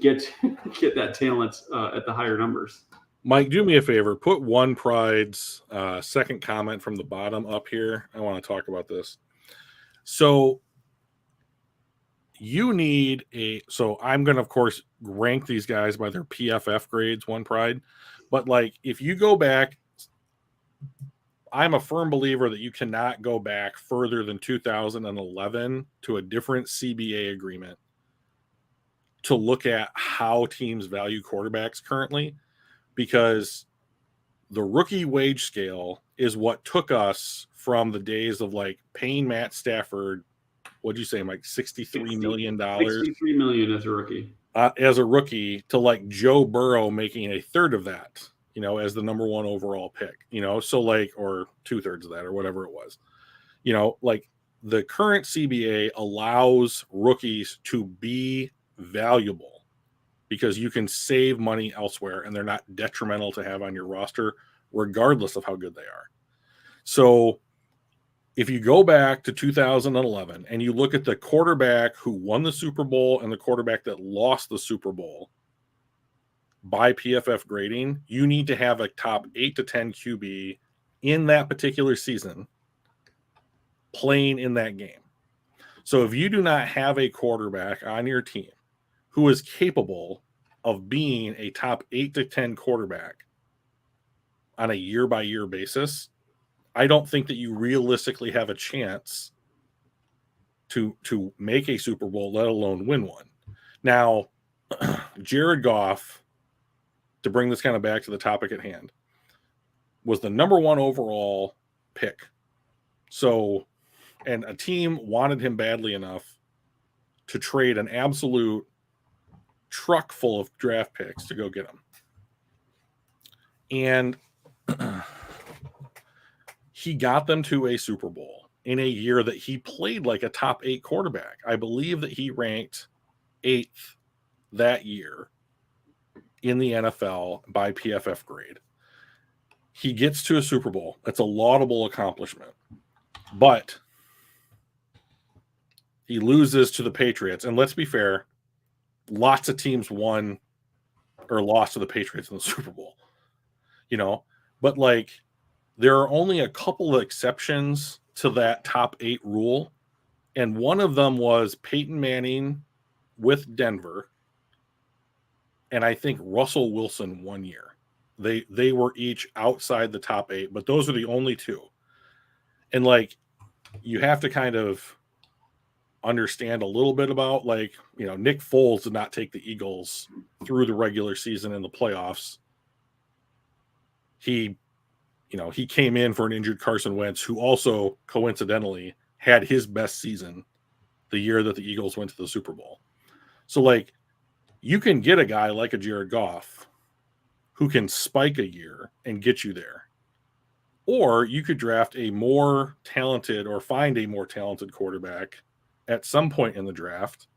get that talent at the higher numbers. Mike, do me a favor. Put One Pride's second comment from the bottom up here. I want to talk about this. So you need so I'm going to, of course, rank these guys by their PFF grades, One Pride. But like, if you go back, I'm a firm believer that you cannot go back further than 2011 to a different CBA agreement to look at how teams value quarterbacks currently, because the rookie wage scale is what took us from the days of like paying Matt Stafford, what'd you say, Mike, $63 million? $63 million as a rookie. As a rookie, to like Joe Burrow making a third of that, as the number 1 overall pick, so like, or 2/3 of that or whatever it was, like the current CBA allows rookies to be valuable because you can save money elsewhere and they're not detrimental to have on your roster, regardless of how good they are. So if you go back to 2011 and you look at the quarterback who won the Super Bowl and the quarterback that lost the Super Bowl by PFF grading, you need to have a top 8 to 10 QB in that particular season playing in that game. So if you do not have a quarterback on your team who is capable of being a top 8 to 10 quarterback on a year-by-year basis, I don't think that you realistically have a chance to make a Super Bowl, let alone win one. Now, Jared Goff, to bring this kind of back to the topic at hand, was the number 1 overall pick. So, and a team wanted him badly enough to trade an absolute truck full of draft picks to go get him. And he got them to a Super Bowl in a year that he played like a top 8 quarterback. I believe that he ranked 8th that year in the NFL by PFF grade. He gets to a Super Bowl. That's a laudable accomplishment. But he loses to the Patriots. And let's be fair, lots of teams won or lost to the Patriots in the Super Bowl. But like, there are only a couple of exceptions to that top 8 rule. And one of them was Peyton Manning with Denver. And I think Russell Wilson 1 year. They were each outside the top 8, but those are the only 2. And like, you have to kind of understand a little bit about like, Nick Foles did not take the Eagles through the regular season and the playoffs. He came in for an injured Carson Wentz, who also coincidentally had his best season the year that the Eagles went to the Super Bowl. So like, you can get a guy like a Jared Goff who can spike a year and get you there. Or you could draft a more talented or find a more talented quarterback at some point in the draft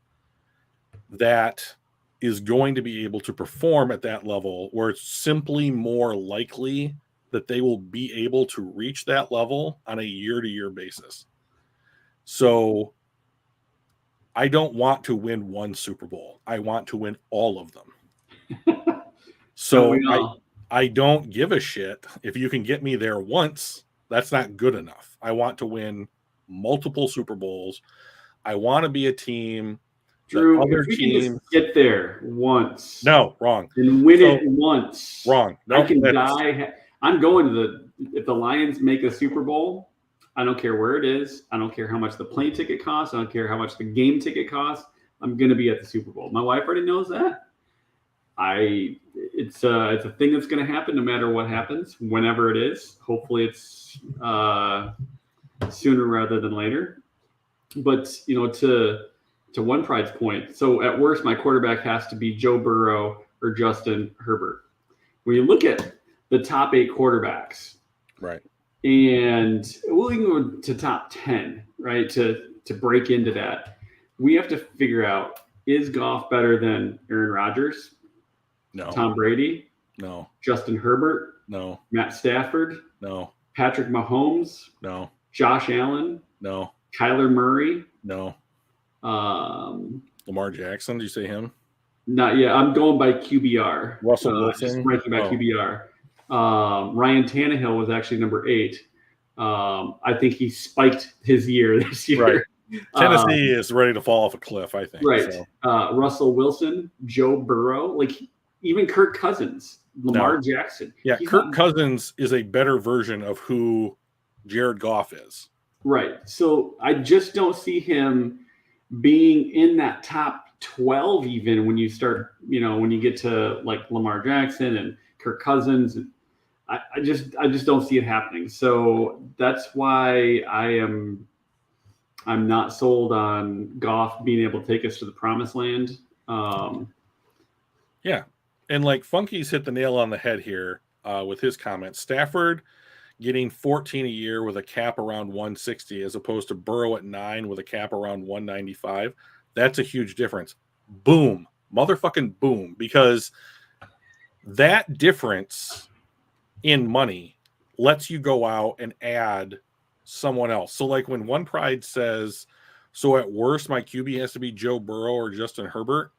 that is going to be able to perform at that level where it's simply more likely that they will be able to reach that level on a year-to-year basis. So I don't want to win one Super Bowl. I want to win all of them. So I don't give a shit if you can get me there once. That's not good enough. I want to win multiple Super Bowls. I want to be a team Drew, if we can just get there once. No, wrong. And win it once. Wrong. I can die. I'm going to if the Lions make a Super Bowl, I don't care where it is. I don't care how much the plane ticket costs. I don't care how much the game ticket costs. I'm going to be at the Super Bowl. My wife already knows that. It's a thing that's going to happen no matter what happens, whenever it is. Hopefully it's sooner rather than later. But, to One Pride's point, so at worst, my quarterback has to be Joe Burrow or Justin Herbert. When you look at the top 8 quarterbacks, right, and we'll even go to top 10, right, to break into that, we have to figure out, is Goff better than Aaron Rodgers? No. Tom Brady? No. Justin Herbert? No. Matt Stafford? No. Patrick Mahomes? No. Josh Allen? No. Kyler Murray? No. Lamar Jackson, did you say him? Not yet. I'm going by QBR. Russell Wilson? Just ranking by QBR. Ryan Tannehill was actually number 8. I think he spiked his year this year. Right. Tennessee is ready to fall off a cliff, I think. Right. So. Russell Wilson, Joe Burrow, even Kirk Cousins, Lamar Jackson. Yeah, Kirk Cousins is a better version of who Jared Goff is. Right. So I just don't see him being in that top 12 even when you start, when you get to like Lamar Jackson and Kirk Cousins. I just don't see it happening. So that's why I'm not sold on Goff being able to take us to the promised land. Yeah. And Funky's hit the nail on the head here with his comments. Stafford getting 14 a year with a cap around 160 as opposed to Burrow at 9 with a cap around 195. That's a huge difference. Boom. Motherfucking boom. Because that difference in money lets you go out and add someone else. So when One Pride says, so at worst, my QB has to be Joe Burrow or Justin Herbert.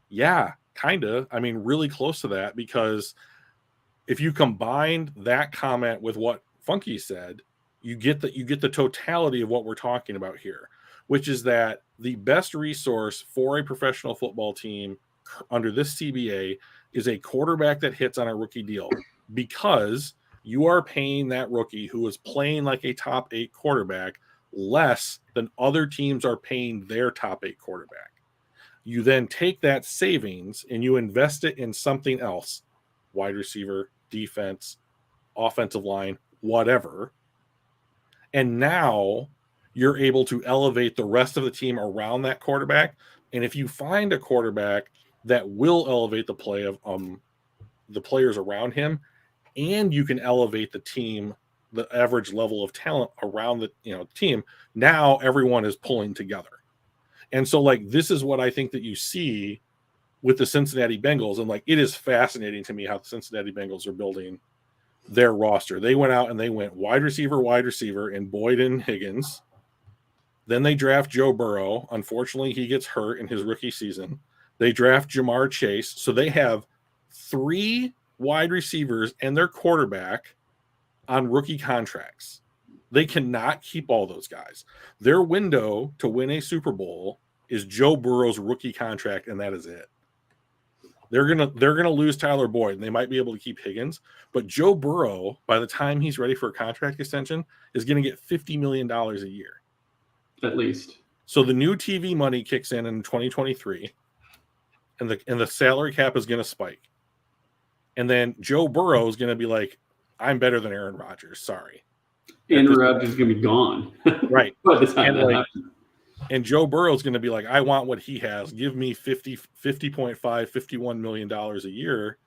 Yeah, kind of. I mean, really close to that, because if you combine that comment with what Funky said, you get the totality of what we're talking about here, which is that the best resource for a professional football team under this CBA is a quarterback that hits on a rookie deal, because you are paying that rookie who is playing like a top 8 quarterback less than other teams are paying their top 8 quarterback. You then take that savings and you invest it in something else, wide receiver, defense, offensive line, whatever. And now you're able to elevate the rest of the team around that quarterback. And if you find a quarterback that will elevate the play of the players around him, and you can elevate the team, the average level of talent around the team, now everyone is pulling together. And so this is what I think that you see with the Cincinnati Bengals. And it is fascinating to me how the Cincinnati Bengals are building their roster. They went out and they went wide receiver in Boyd and Higgins. Then they draft Joe Burrow. Unfortunately, he gets hurt in his rookie season. They draft Jamar Chase. So they have 3 wide receivers and their quarterback on rookie contracts. They cannot keep all those guys. Their window to win a Super Bowl is Joe Burrow's rookie contract, and that is it. They're gonna lose Tyler Boyd, and they might be able to keep Higgins, but Joe Burrow, by the time he's ready for a contract extension, is going to get $50 million a year, at least. So the new TV money kicks in 2023, and the salary cap is going to spike. And then Joe Burrow is going to be like, I'm better than Aaron Rodgers. Sorry. Aaron Rodgers is going to be gone. Right. By the time that happens. And Joe Burrow is going to be like, I want what he has. Give me $51 million a year.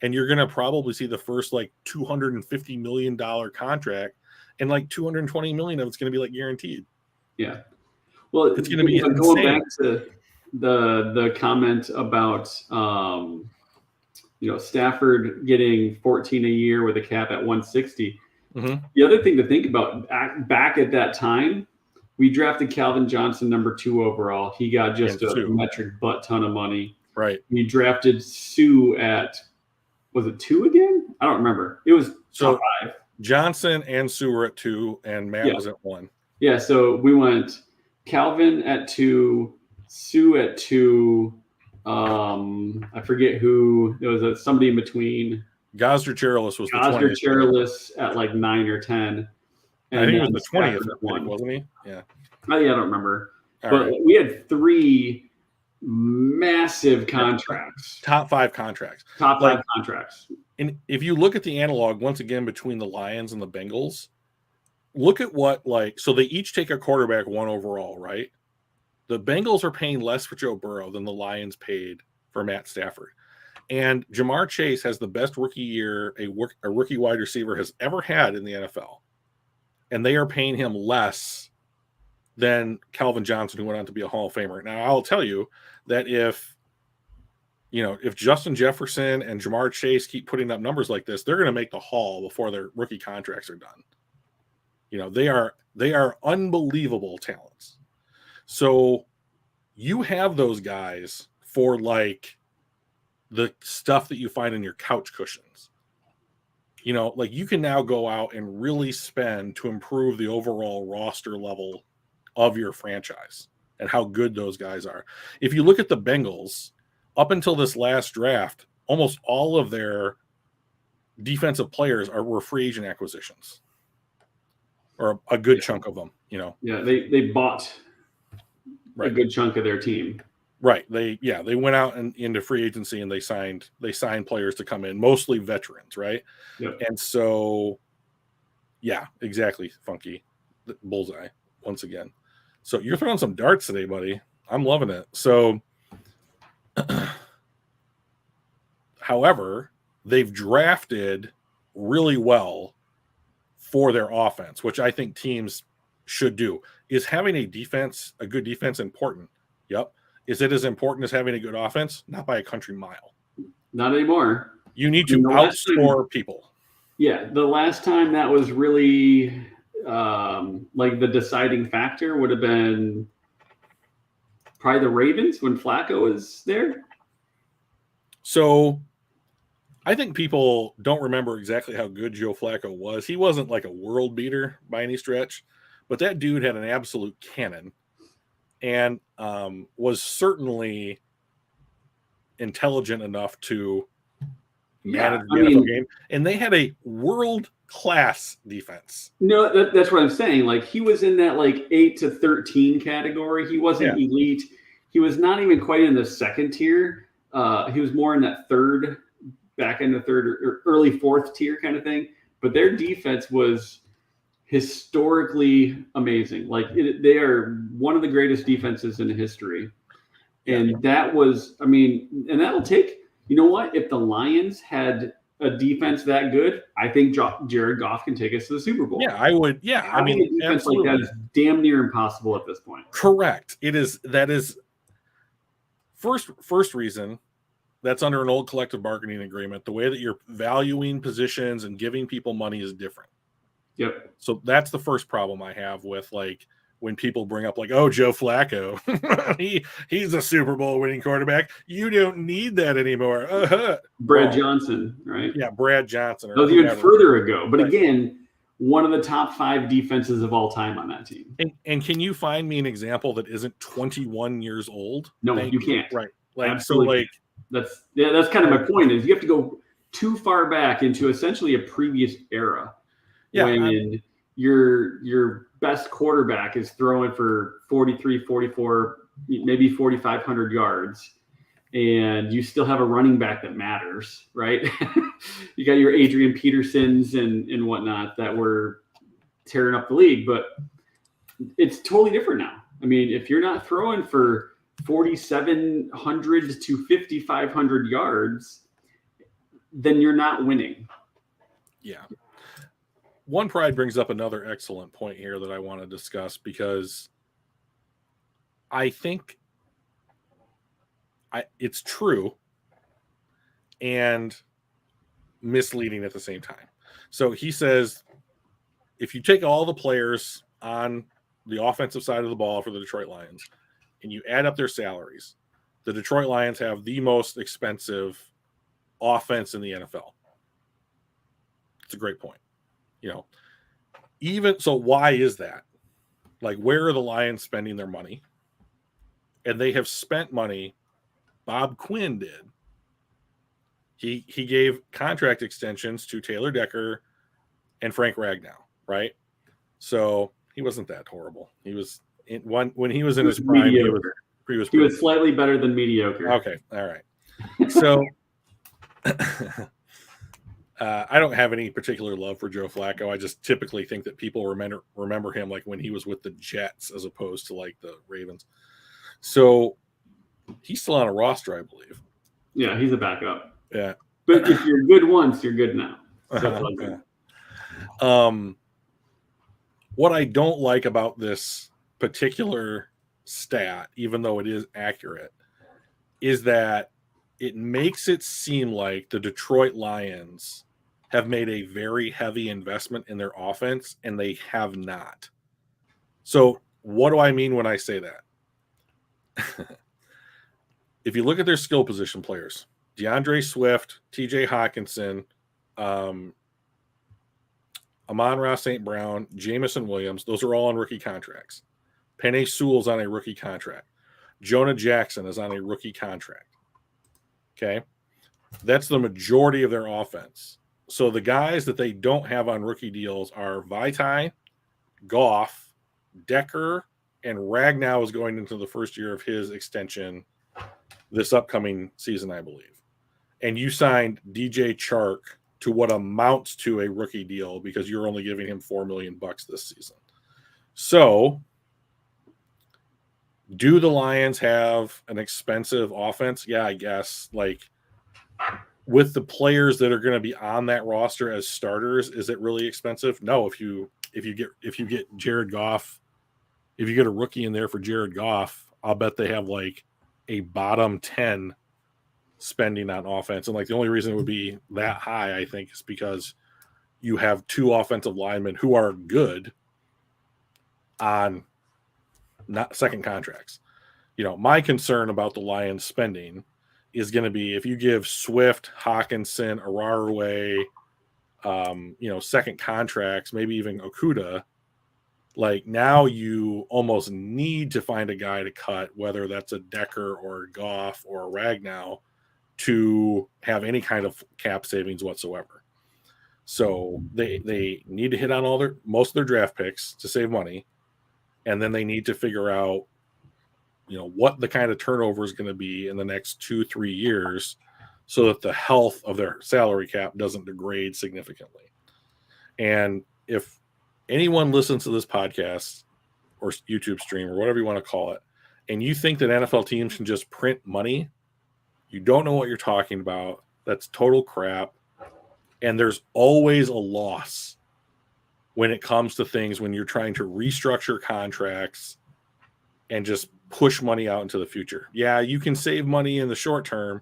And you're going to probably see the first $250 million contract, and $220 million of it's going to be guaranteed. Yeah. Well, it's going to be going back to the comment about Stafford getting 14 a year with a cap at 160. Mm-hmm. The other thing to think about, back at that time, we drafted Calvin Johnson number 2 overall. He got just a metric butt ton of money. Right. We drafted Sue at, was it 2 again? I don't remember. It was top 5. Johnson and Sue were at 2, and Matt was at 1. Yeah, so we went Calvin at 2, Sue at 2. I forget who. There was somebody in between. Gosder Cherilus was the Gosder 20th. Cherilus at like 9 or 10. I And think it was the Stafford 20th at 1. wasn't he? Yeah. Oh, yeah, I don't remember. All but right. we had 3 massive contracts. Top 5 contracts. Top 5 contracts. And if you look at the analog once again between the Lions and the Bengals, look at what so they each take a quarterback 1 overall, right? The Bengals are paying less for Joe Burrow than the Lions paid for Matt Stafford. And Jamar Chase has the best rookie year a rookie wide receiver has ever had in the NFL. And they are paying him less than Calvin Johnson, who went on to be a Hall of Famer. Now, I'll tell you that if Justin Jefferson and Jamar Chase keep putting up numbers like this, they're going to make the Hall before their rookie contracts are done. They are unbelievable talents. So you have those guys for like the stuff that you find in your couch cushions. You can now go out and really spend to improve the overall roster level of your franchise and how good those guys are. If you look at the Bengals, up until this last draft, almost all of their defensive players were free agent acquisitions, or a good chunk of them. Yeah, they bought a good chunk of their team. Right. They went out into free agency and they signed players to come in, mostly veterans, right? Yep. And so, yeah, exactly, Funky. Bullseye, once again. So you're throwing some darts today, buddy. I'm loving it. So, however, they've drafted really well for their offense, which I think teams should do. Is having a good defense important? Yep. Is it as important as having a good offense? Not by a country mile. Not anymore. You need to outscore people. Yeah, the last time that was really like the deciding factor would have been probably the Ravens when Flacco was there. So I think people don't remember exactly how good Joe Flacco was. He wasn't like a world beater by any stretch, but that dude had an absolute cannon and was certainly intelligent enough to manage the NFL game. And they had a world-class defense. No, that's what I'm saying. Like, he was in that like 8 to 13 category. He wasn't elite. He was not even quite in the second tier. He was more in that back in the third or early fourth tier kind of thing. But their defense was historically amazing. Like, they are one of the greatest defenses in history. And that was, and that'll take, you know what? If the Lions had a defense that good, I think Jared Goff can take us to the Super Bowl. Yeah, I would. Yeah, having a defense absolutely. Like that is damn near impossible at this point. Correct. That is first reason that's under an old collective bargaining agreement. The way that you're valuing positions and giving people money is different. Yep. So that's the first problem I have with like when people bring up like, oh, Joe Flacco, he's a Super Bowl winning quarterback. You don't need that anymore. Brad Johnson, right? Yeah, Brad Johnson. That was even further ago. But again, one of the top 5 defenses of all time on that team. And can you find me an example that isn't 21 years old? No, you can't. Right. Like, absolutely. So that's kind of my point is you have to go too far back into essentially a previous era. Yeah, when your best quarterback is throwing for 43, 44, maybe 4,500 yards, and you still have a running back that matters, right? You got your Adrian Petersons and whatnot that were tearing up the league, but it's totally different now. I mean, if you're not throwing for 4,700 to 5,500 yards, then you're not winning. Yeah. One Pride brings up another excellent point here that I want to discuss because I think it's true and misleading at the same time. So he says, if you take all the players on the offensive side of the ball for the Detroit Lions and you add up their salaries, the Detroit Lions have the most expensive offense in the NFL. It's a great point. Even so, why is that? Like, where are the Lions spending their money? and they have spent money. Bob Quinn did. He gave contract extensions to Taylor Decker and Frank Ragnow, right? So he wasn't that horrible. He was when he was in his prime. He was slightly better than mediocre. Okay, all right. So I don't have any particular love for Joe Flacco. I just typically think that people remember him like when he was with the Jets as opposed to like the Ravens. So he's still on a roster, I believe. Yeah, he's a backup. Yeah. But if you're good once, you're good now. What I don't like about this particular stat, even though it is accurate, is that it makes it seem like the Detroit Lions have made a very heavy investment in their offense, and they have not. So what do I mean when I say that? If you look at their skill position players, DeAndre Swift, TJ Hawkinson, Amon-Ra St. Brown, Jamison Williams, those are all on rookie contracts. Penei Sewell's on a rookie contract. Jonah Jackson is on a rookie contract. Okay? That's the majority of their offense. So the guys that they don't have on rookie deals are Vaitai, Goff, Decker, and Ragnow is going into the first year of his extension this upcoming season, I believe. And you signed DJ Chark to what amounts to a rookie deal because you're only giving him $4 million this season. So, do the Lions have an expensive offense? Yeah, I guess. Like, with the players that are going to be on that roster as starters, is it really expensive? No. If you get Jared Goff, if you get a rookie in there for Jared Goff, I'll bet they have like a bottom 10 spending on offense. And like the only reason it would be that high, I think, is because you have two offensive linemen who are good on not second contracts. You know, my concern about the Lions spending is going to be if you give Swift, Hawkinson, Ararwe, second contracts, maybe even Okuda, like now you almost need to find a guy to cut, whether that's a Decker or a Goff or a Ragnow, to have any kind of cap savings whatsoever. So they need to hit on most of their draft picks to save money, and then they need to figure out, what the kind of turnover is going to be in the next 2-3 years, so that the health of their salary cap doesn't degrade significantly. And if anyone listens to this podcast or YouTube stream or whatever you want to call it, and you think that NFL teams can just print money, you don't know what you're talking about. That's total crap. And there's always a loss when it comes to things when you're trying to restructure contracts and just push money out into the future. Yeah, you can save money in the short term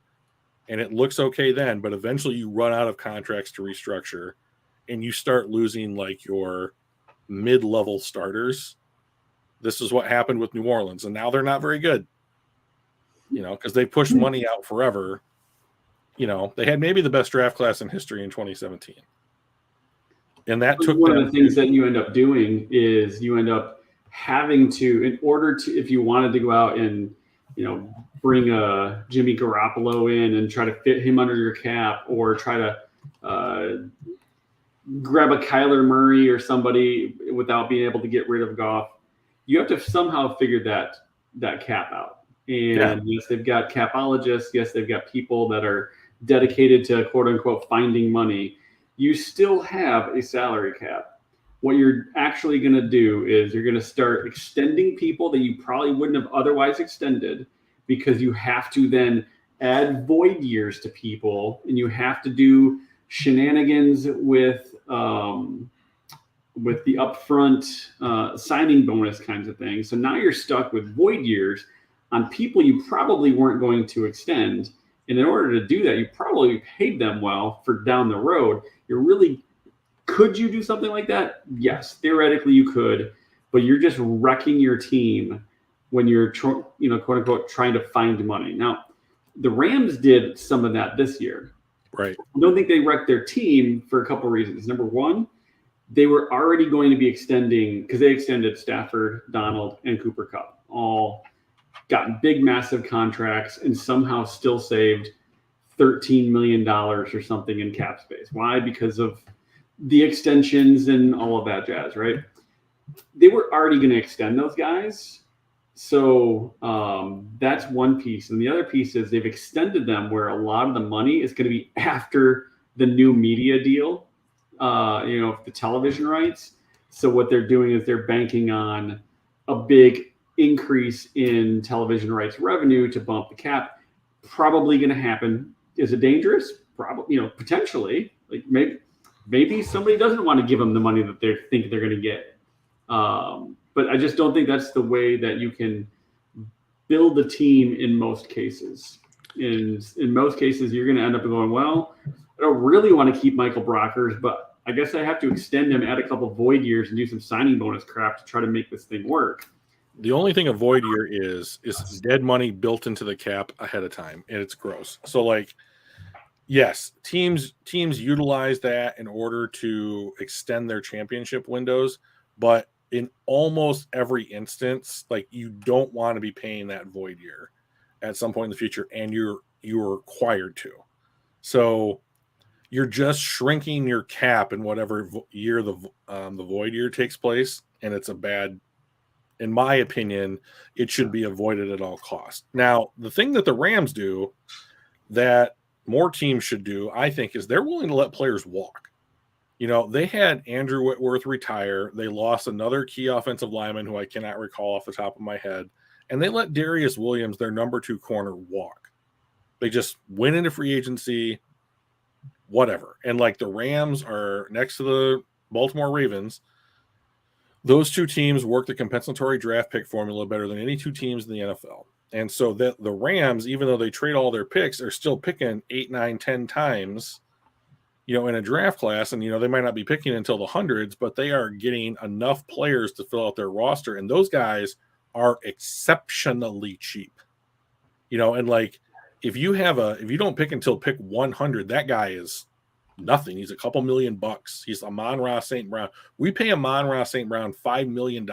and it looks okay then, but eventually you run out of contracts to restructure and you start losing like your mid-level starters. This is what happened with New Orleans, and now they're not very good. Because they pushed money out forever. They had maybe the best draft class in history in 2017. And that took one of the things that you end up doing is you end up having to, in order to, if you wanted to go out and, bring a Jimmy Garoppolo in and try to fit him under your cap, or try to grab a Kyler Murray or somebody without being able to get rid of Goff, you have to somehow figure that cap out. And yes, they've got capologists. Yes, they've got people that are dedicated to quote unquote finding money. You still have a salary cap. What you're actually going to do is you're going to start extending people that you probably wouldn't have otherwise extended, because you have to then add void years to people, and you have to do shenanigans with the upfront signing bonus kinds of things. So now you're stuck with void years on people you probably weren't going to extend. And in order to do that, you probably paid them well for down the road. Could you do something like that? Yes, theoretically you could, but you're just wrecking your team when you're, quote unquote, trying to find money. Now, the Rams did some of that this year. Right. I don't think they wrecked their team for a couple of reasons. Number one, they were already going to be extending, because they extended Stafford, Donald, and Cooper Kupp, all gotten big, massive contracts, and somehow still saved $13 million or something in cap space. Why? Because of the extensions and all of that jazz, right? They were already going to extend those guys. So that's one piece. And the other piece is they've extended them where a lot of the money is going to be after the new media deal, the television rights. So what they're doing is they're banking on a big increase in television rights revenue to bump the cap. Probably going to happen. Is it dangerous? Probably, potentially. Like maybe somebody doesn't want to give them the money that they think they're going to get. But I just don't think that's the way that you can build a team in most cases. In most cases, you're going to end up going, well, I don't really want to keep Michael Brockers, but I guess I have to extend him, add a couple void years, and do some signing bonus crap to try to make this thing work. The only thing a void year is dead money built into the cap ahead of time, and it's gross. So, like, yes, teams utilize that in order to extend their championship windows, but in almost every instance, like, you don't want to be paying that void year at some point in the future, and you're required to. So you're just shrinking your cap in whatever year the void year takes place, and it's a bad. In my opinion, it should be avoided at all costs. Now, the thing that the Rams do that more teams should do, I think, is they're willing to let players walk. They had Andrew Whitworth retire. They lost another key offensive lineman who I cannot recall off the top of my head. And they let Darius Williams, their number 2 corner, walk. They just went into free agency, whatever. And like the Rams are next to the Baltimore Ravens. Those two teams work the compensatory draft pick formula better than any two teams in the NFL. And so the Rams, even though they trade all their picks, are still picking 8, 9, 10 times, in a draft class. And, they might not be picking until the hundreds, but they are getting enough players to fill out their roster. And those guys are exceptionally cheap, and like, if you don't pick until pick 100, that guy is nothing. He's a couple $1 million. He's Amon-Ra St. Brown. We pay Amon-Ra St. Brown $5 million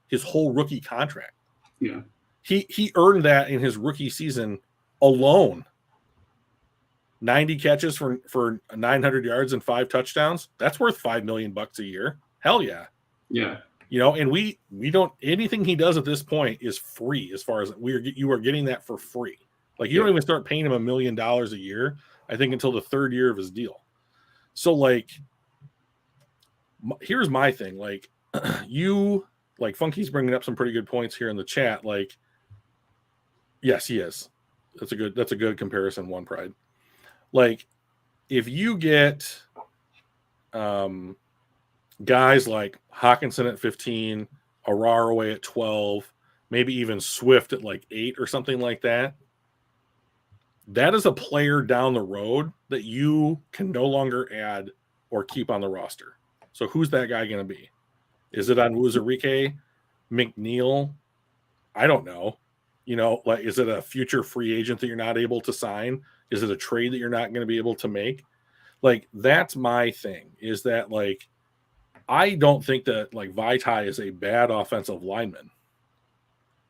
his whole rookie contract. Yeah. He earned that in his rookie season alone. 90 catches for 900 yards and 5 touchdowns. That's worth $5 million a year. Hell yeah. Yeah. And we don't, anything he does at this point is free as far as you are getting that for free. Like, you don't even start paying him $1 million a year, I think, until the 3rd year of his deal. So, like, here's my thing. Like, Funky's bringing up some pretty good points here in the chat. Like, yes, he is. That's a good comparison, One Pride. Like, if you get guys like Hawkinson at 15, Araroway at 12, maybe even Swift at like 8 or something like that, that is a player down the road that you can no longer add or keep on the roster. So who's that guy going to be? Is it Onwuzurike, McNeil? I don't know. Like, is it a future free agent that you're not able to sign? Is it a trade that you're not going to be able to make? Like, that's my thing, is that, like, I don't think that, like, Vaitai is a bad offensive lineman,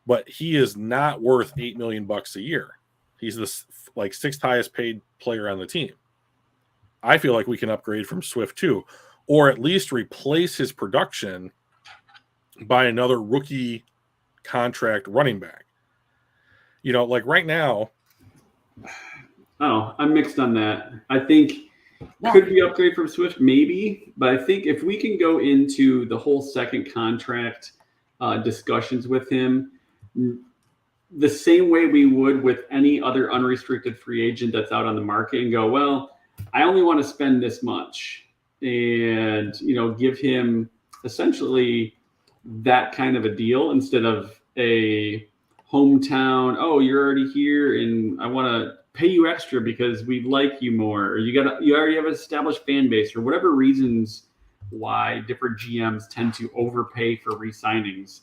but he is not worth $8 million a year. He's the 6th highest paid player on the team. I feel like we can upgrade from Swift too, or at least replace his production by another rookie contract running back. Like right now. Oh, I'm mixed on that. I think could we upgrade from Swift? Maybe. But I think if we can go into the whole second contract discussions with him, the same way we would with any other unrestricted free agent that's out on the market, and go, well, I only want to spend this much, and give him essentially that kind of a deal instead of a hometown. Oh, you're already here, and I want to pay you extra because we like you more, or you already have an established fan base, or whatever reasons why different GMs tend to overpay for re-signings.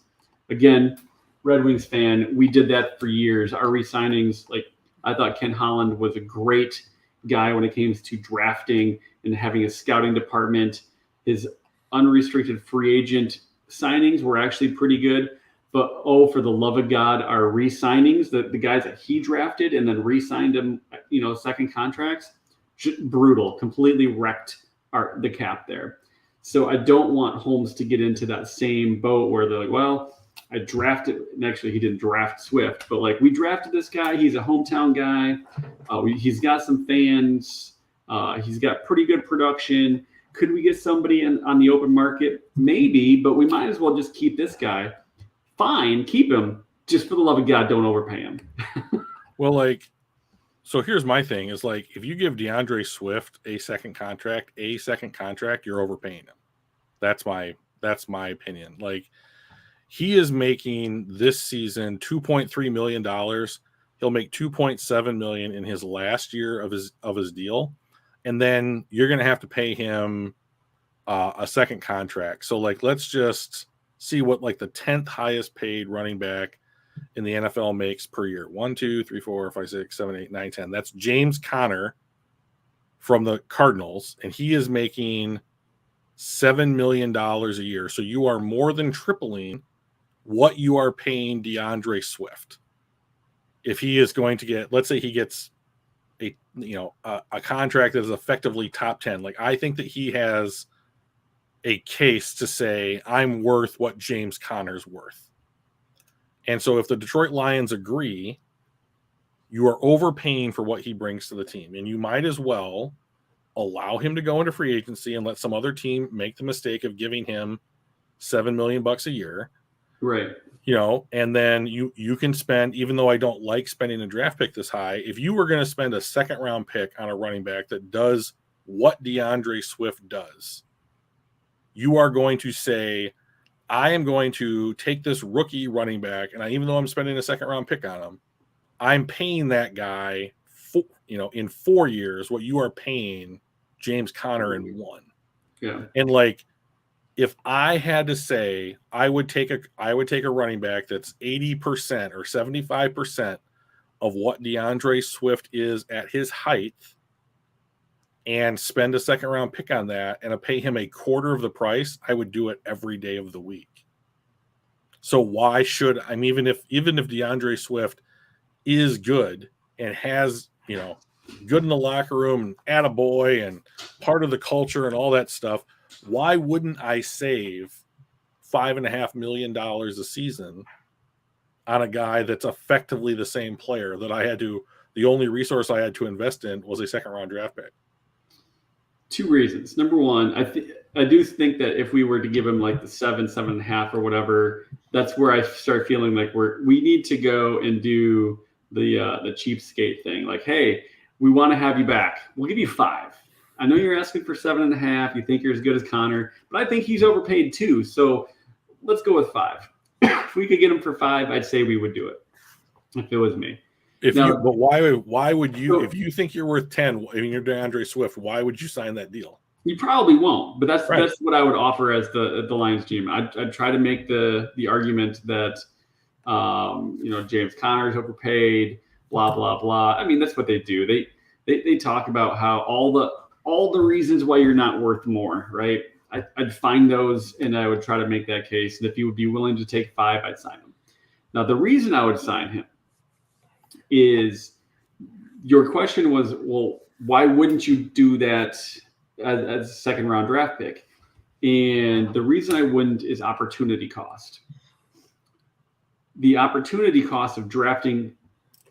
Again, Red Wings fan, we did that for years. Our re-signings, like, I thought Ken Holland was a great guy when it came to drafting and having a scouting department. His unrestricted free agent signings were actually pretty good. But for the love of God, our re-signings, the guys that he drafted and then re-signed him, second contracts, brutal, completely wrecked the cap there. So I don't want Holmes to get into that same boat where they're like, well, I drafted, and actually he didn't draft Swift, but like we drafted this guy. He's a hometown guy. He's got some fans. He's got pretty good production. Could we get somebody on the open market? Maybe, but we might as well just keep this guy. Fine, keep him. Just for the love of God, don't overpay him. Well, so here's my thing is like, if you give DeAndre Swift a second contract, you're overpaying him. That's my opinion. Like, he is making this season $2.3 million. He'll make $2.7 million in his last year of his deal. And then you're going to have to pay him a second contract. So like, let's just see what like the 10th highest paid running back in the NFL makes per year. 1, 2, 3, 4, 5, 6, 7, 8, 9, 10. That's James Conner from the Cardinals. And he is making $7 million a year. So you are more than tripling what you are paying DeAndre Swift. If he is going to get, let's say he gets a contract that is effectively top 10. Like, I think that he has a case to say, I'm worth what James Conner's worth. And so if the Detroit Lions agree, you are overpaying for what he brings to the team. And you might as well allow him to go into free agency and let some other team make the mistake of giving him $7 million a year. Right. And then you can spend, even though I don't like spending a draft pick this high, if you were going to spend a second round pick on a running back that does what DeAndre Swift does, you are going to say, I am going to take this rookie running back, and even though I'm spending a second round pick on him, I'm paying that guy, in 4 years what you are paying James Conner in 1. Yeah. And like, if I had to say, I would take a running back that's 80% or 75% of what DeAndre Swift is at his height, and spend a second round pick on that and pay him a quarter of the price, I would do it every day of the week. So why should even if DeAndre Swift is good and has, good in the locker room and attaboy and part of the culture and all that stuff, why wouldn't I save $5.5 million a season on a guy that's effectively the same player that the only resource I had to invest in was a second round draft pick? 2 reasons. Number one, I do think that if we were to give him like the 7.5 or whatever, that's where I start feeling like we need to go and do the cheapskate thing. Like, hey, we want to have you back. We'll give you 5. I know you're asking for 7.5. You think you're as good as Connor, but I think he's overpaid too. So let's go with 5. If we could get him for 5, I'd say we would do it if it was me. But why would you, if you think you're worth 10 and you're DeAndre Swift, why would you sign that deal? You probably won't, but that's right. That's what I would offer as the Lions GM. I'd try to make the argument that James Conner's overpaid, blah blah blah. I mean, that's what they do. They talk about how all the reasons why you're not worth more, right? I'd find those and I would try to make that case. And if he would be willing to take 5, I'd sign him. Now, the reason I would sign him is, your question was, well, why wouldn't you do that as a second round draft pick? And the reason I wouldn't is opportunity cost. The opportunity cost of drafting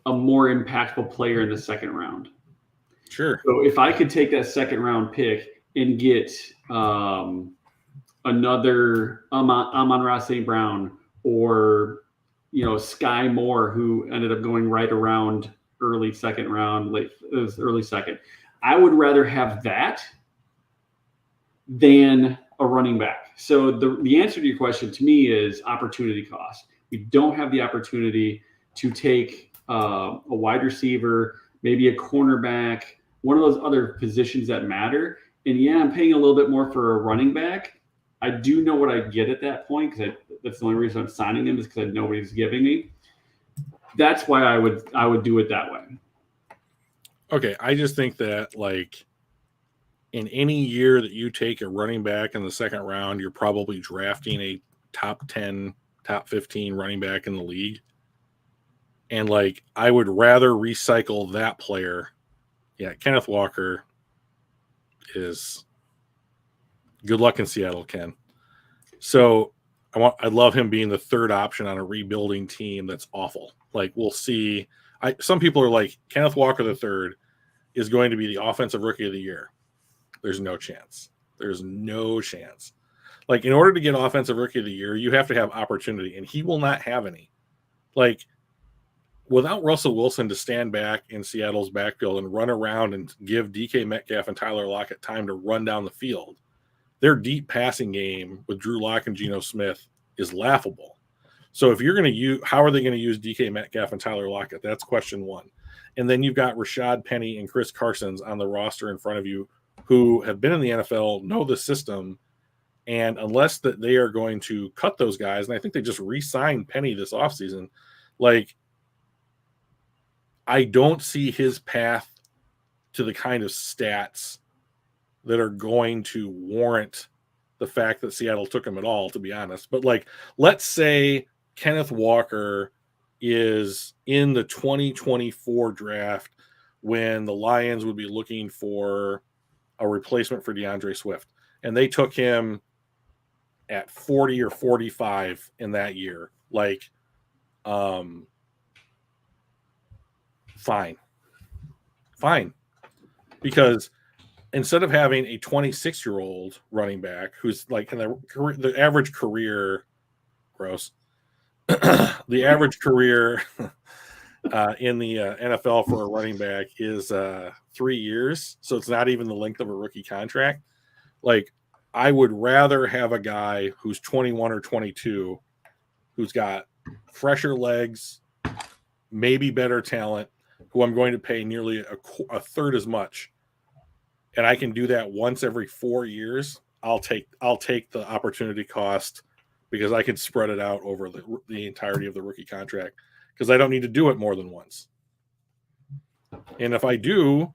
a more impactful player in the second round. Sure. So if I could take that second round pick and get another Amon-Ra St. Brown, or Sky Moore, who ended up going right around early second round, it was early second. I would rather have that than a running back. So the answer to your question to me is opportunity cost. We don't have the opportunity to take a wide receiver, maybe a cornerback, one of those other positions that matter. And yeah, I'm paying a little bit more for a running back. I do know what I get at that point, because that's the only reason I'm signing him, is because nobody's giving me. That's why I would do it that way. Okay, I just think that like in any year that you take a running back in the second round, you're probably drafting a top top 15 running back in the league. And like, I would rather recycle that player. Yeah, Kenneth Walker is good luck in Seattle, Ken. So I love him being the third option on a rebuilding team that's awful. Like, we'll see. Some people are like, Kenneth Walker the third is going to be the offensive rookie of the year. There's no chance. There's no chance. Like, in order to get offensive rookie of the year, you have to have opportunity, and he will not have any. Like, without Russell Wilson to stand back in Seattle's backfield and run around and give DK Metcalf and Tyler Lockett time to run down the field, their deep passing game with Drew Lock and Geno Smith is laughable. So if you're going to use, how are they going to use DK Metcalf and Tyler Lockett? That's question one. And then you've got Rashad Penny and Chris Carson's on the roster in front of you who have been in the NFL, know the system, and unless that they are going to cut those guys, and I think they just re-signed Penny this offseason, like, I don't see his path to the kind of stats that are going to warrant the fact that Seattle took him at all, to be honest. But like, let's say Kenneth Walker is in the 2024 draft when the Lions would be looking for a replacement for DeAndre Swift, and they took him at 40 or 45 in that year. Like, fine. Because instead of having a 26-year-old running back who's like in the average career, gross, the average career in the NFL for a running back is 3 years. So it's not even the length of a rookie contract. Like, I would rather have a guy who's 21 or 22, who's got fresher legs, maybe better talent, who I'm going to pay nearly a third as much, and I can do that once every 4 years. I'll take the opportunity cost because I can spread it out over the entirety of the rookie contract because I don't need to do it more than once. And if I do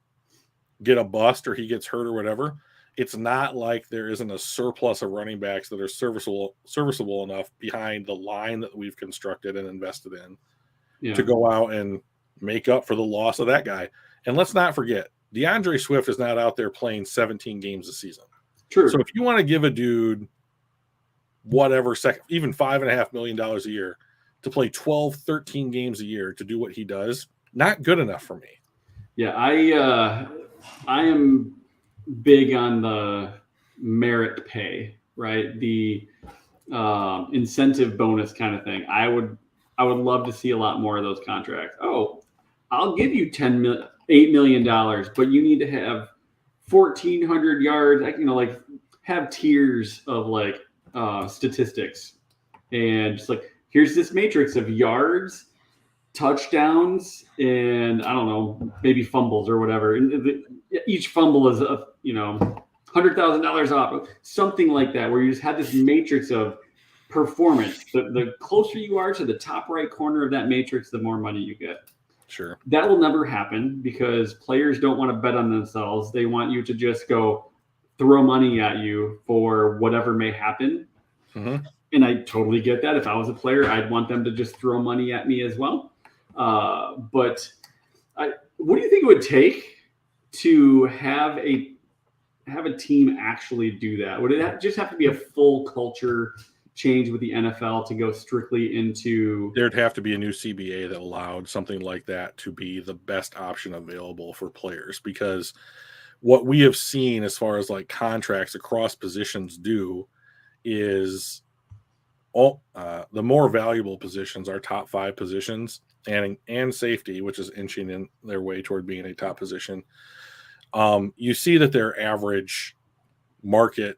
get a bust or he gets hurt or whatever, it's not like there isn't a surplus of running backs that are serviceable enough behind the line that we've constructed and invested in to go out and make up for the loss of that guy. And let's not forget, DeAndre Swift is not out there playing 17 games a season. True. So if you want to give a dude whatever, even $5.5 million a year to play 12, 13 games a year to do what he does, not good enough for me. Yeah, I am big on the merit pay, right? The incentive bonus kind of thing. I would love to see a lot more of those contracts. Oh, I'll give you $8 million, but you need to have 1,400 yards. Like have tiers of like statistics, and just like, here's this matrix of yards, touchdowns, and I don't know, maybe fumbles or whatever. And each fumble is $100,000 off, something like that, where you just have this matrix of performance. The closer you are to the top right corner of that matrix, the more money you get. Sure. That will never happen because players don't want to bet on themselves. They want you to just go throw money at you for whatever may happen. Mm-hmm. And I totally get that. If I was a player, I'd want them to just throw money at me as well. But what do you think it would take to have a team actually do that? Would it just have to be a full culture change with the NFL to go strictly into? There'd have to be a new CBA that allowed something like that to be the best option available for players, because what we have seen as far as like contracts across positions do is the more valuable positions are top 5 positions and safety, which is inching in their way toward being a top position. You see that their average market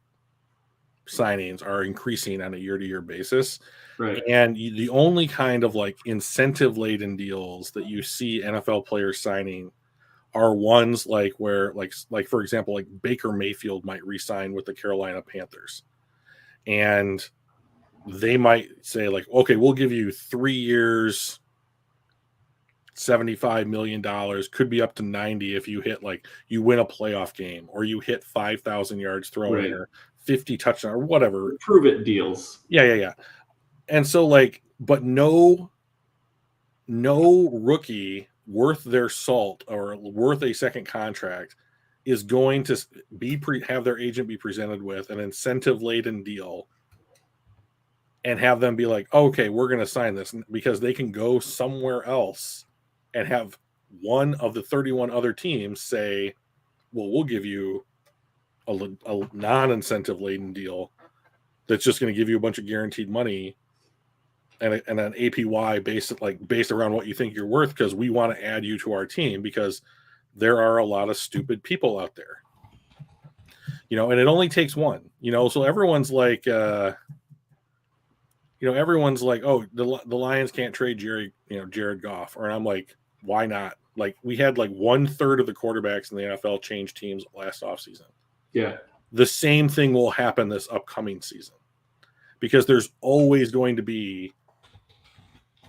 signings are increasing on a year-to-year basis. Right. And the only kind of like incentive-laden deals that you see NFL players signing are ones like where, like for example, like Baker Mayfield might re-sign with the Carolina Panthers. And they might say like, okay, we'll give you 3 years, $75 million, could be up to 90 if you hit, like, you win a playoff game or you hit 5,000 yards throwing, right, or 50 touchdowns or whatever. Prove it deals. Yeah. And so like, but no rookie worth their salt or worth a second contract is going to have their agent be presented with an incentive laden deal and have them be like, okay, we're going to sign this, because they can go somewhere else and have one of the 31 other teams say, well, we'll give you a non-incentive laden deal that's just going to give you a bunch of guaranteed money and an APY based around what you think you're worth, because we want to add you to our team, because there are a lot of stupid people out there, and it only takes one, so everyone's like, everyone's like, oh, the Lions can't trade Jared Goff. And I'm like, why not? Like, we had like 1/3 of the quarterbacks in the NFL change teams last offseason. Yeah. The same thing will happen this upcoming season, because there's always going to be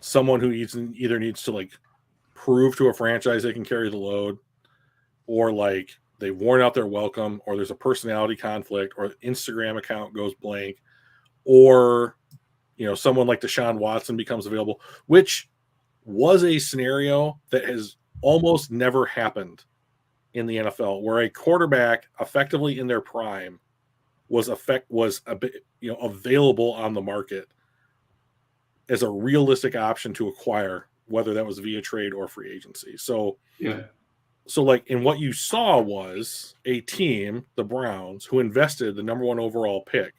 someone who either needs to like prove to a franchise they can carry the load, or like they've worn out their welcome, or there's a personality conflict, or Instagram account goes blank, or someone like Deshaun Watson becomes available, which was a scenario that has almost never happened in the NFL, where a quarterback effectively in their prime was available on the market as a realistic option to acquire, whether that was via trade or free agency. So, yeah. So like, and what you saw was a team, the Browns, who invested the number 1 overall pick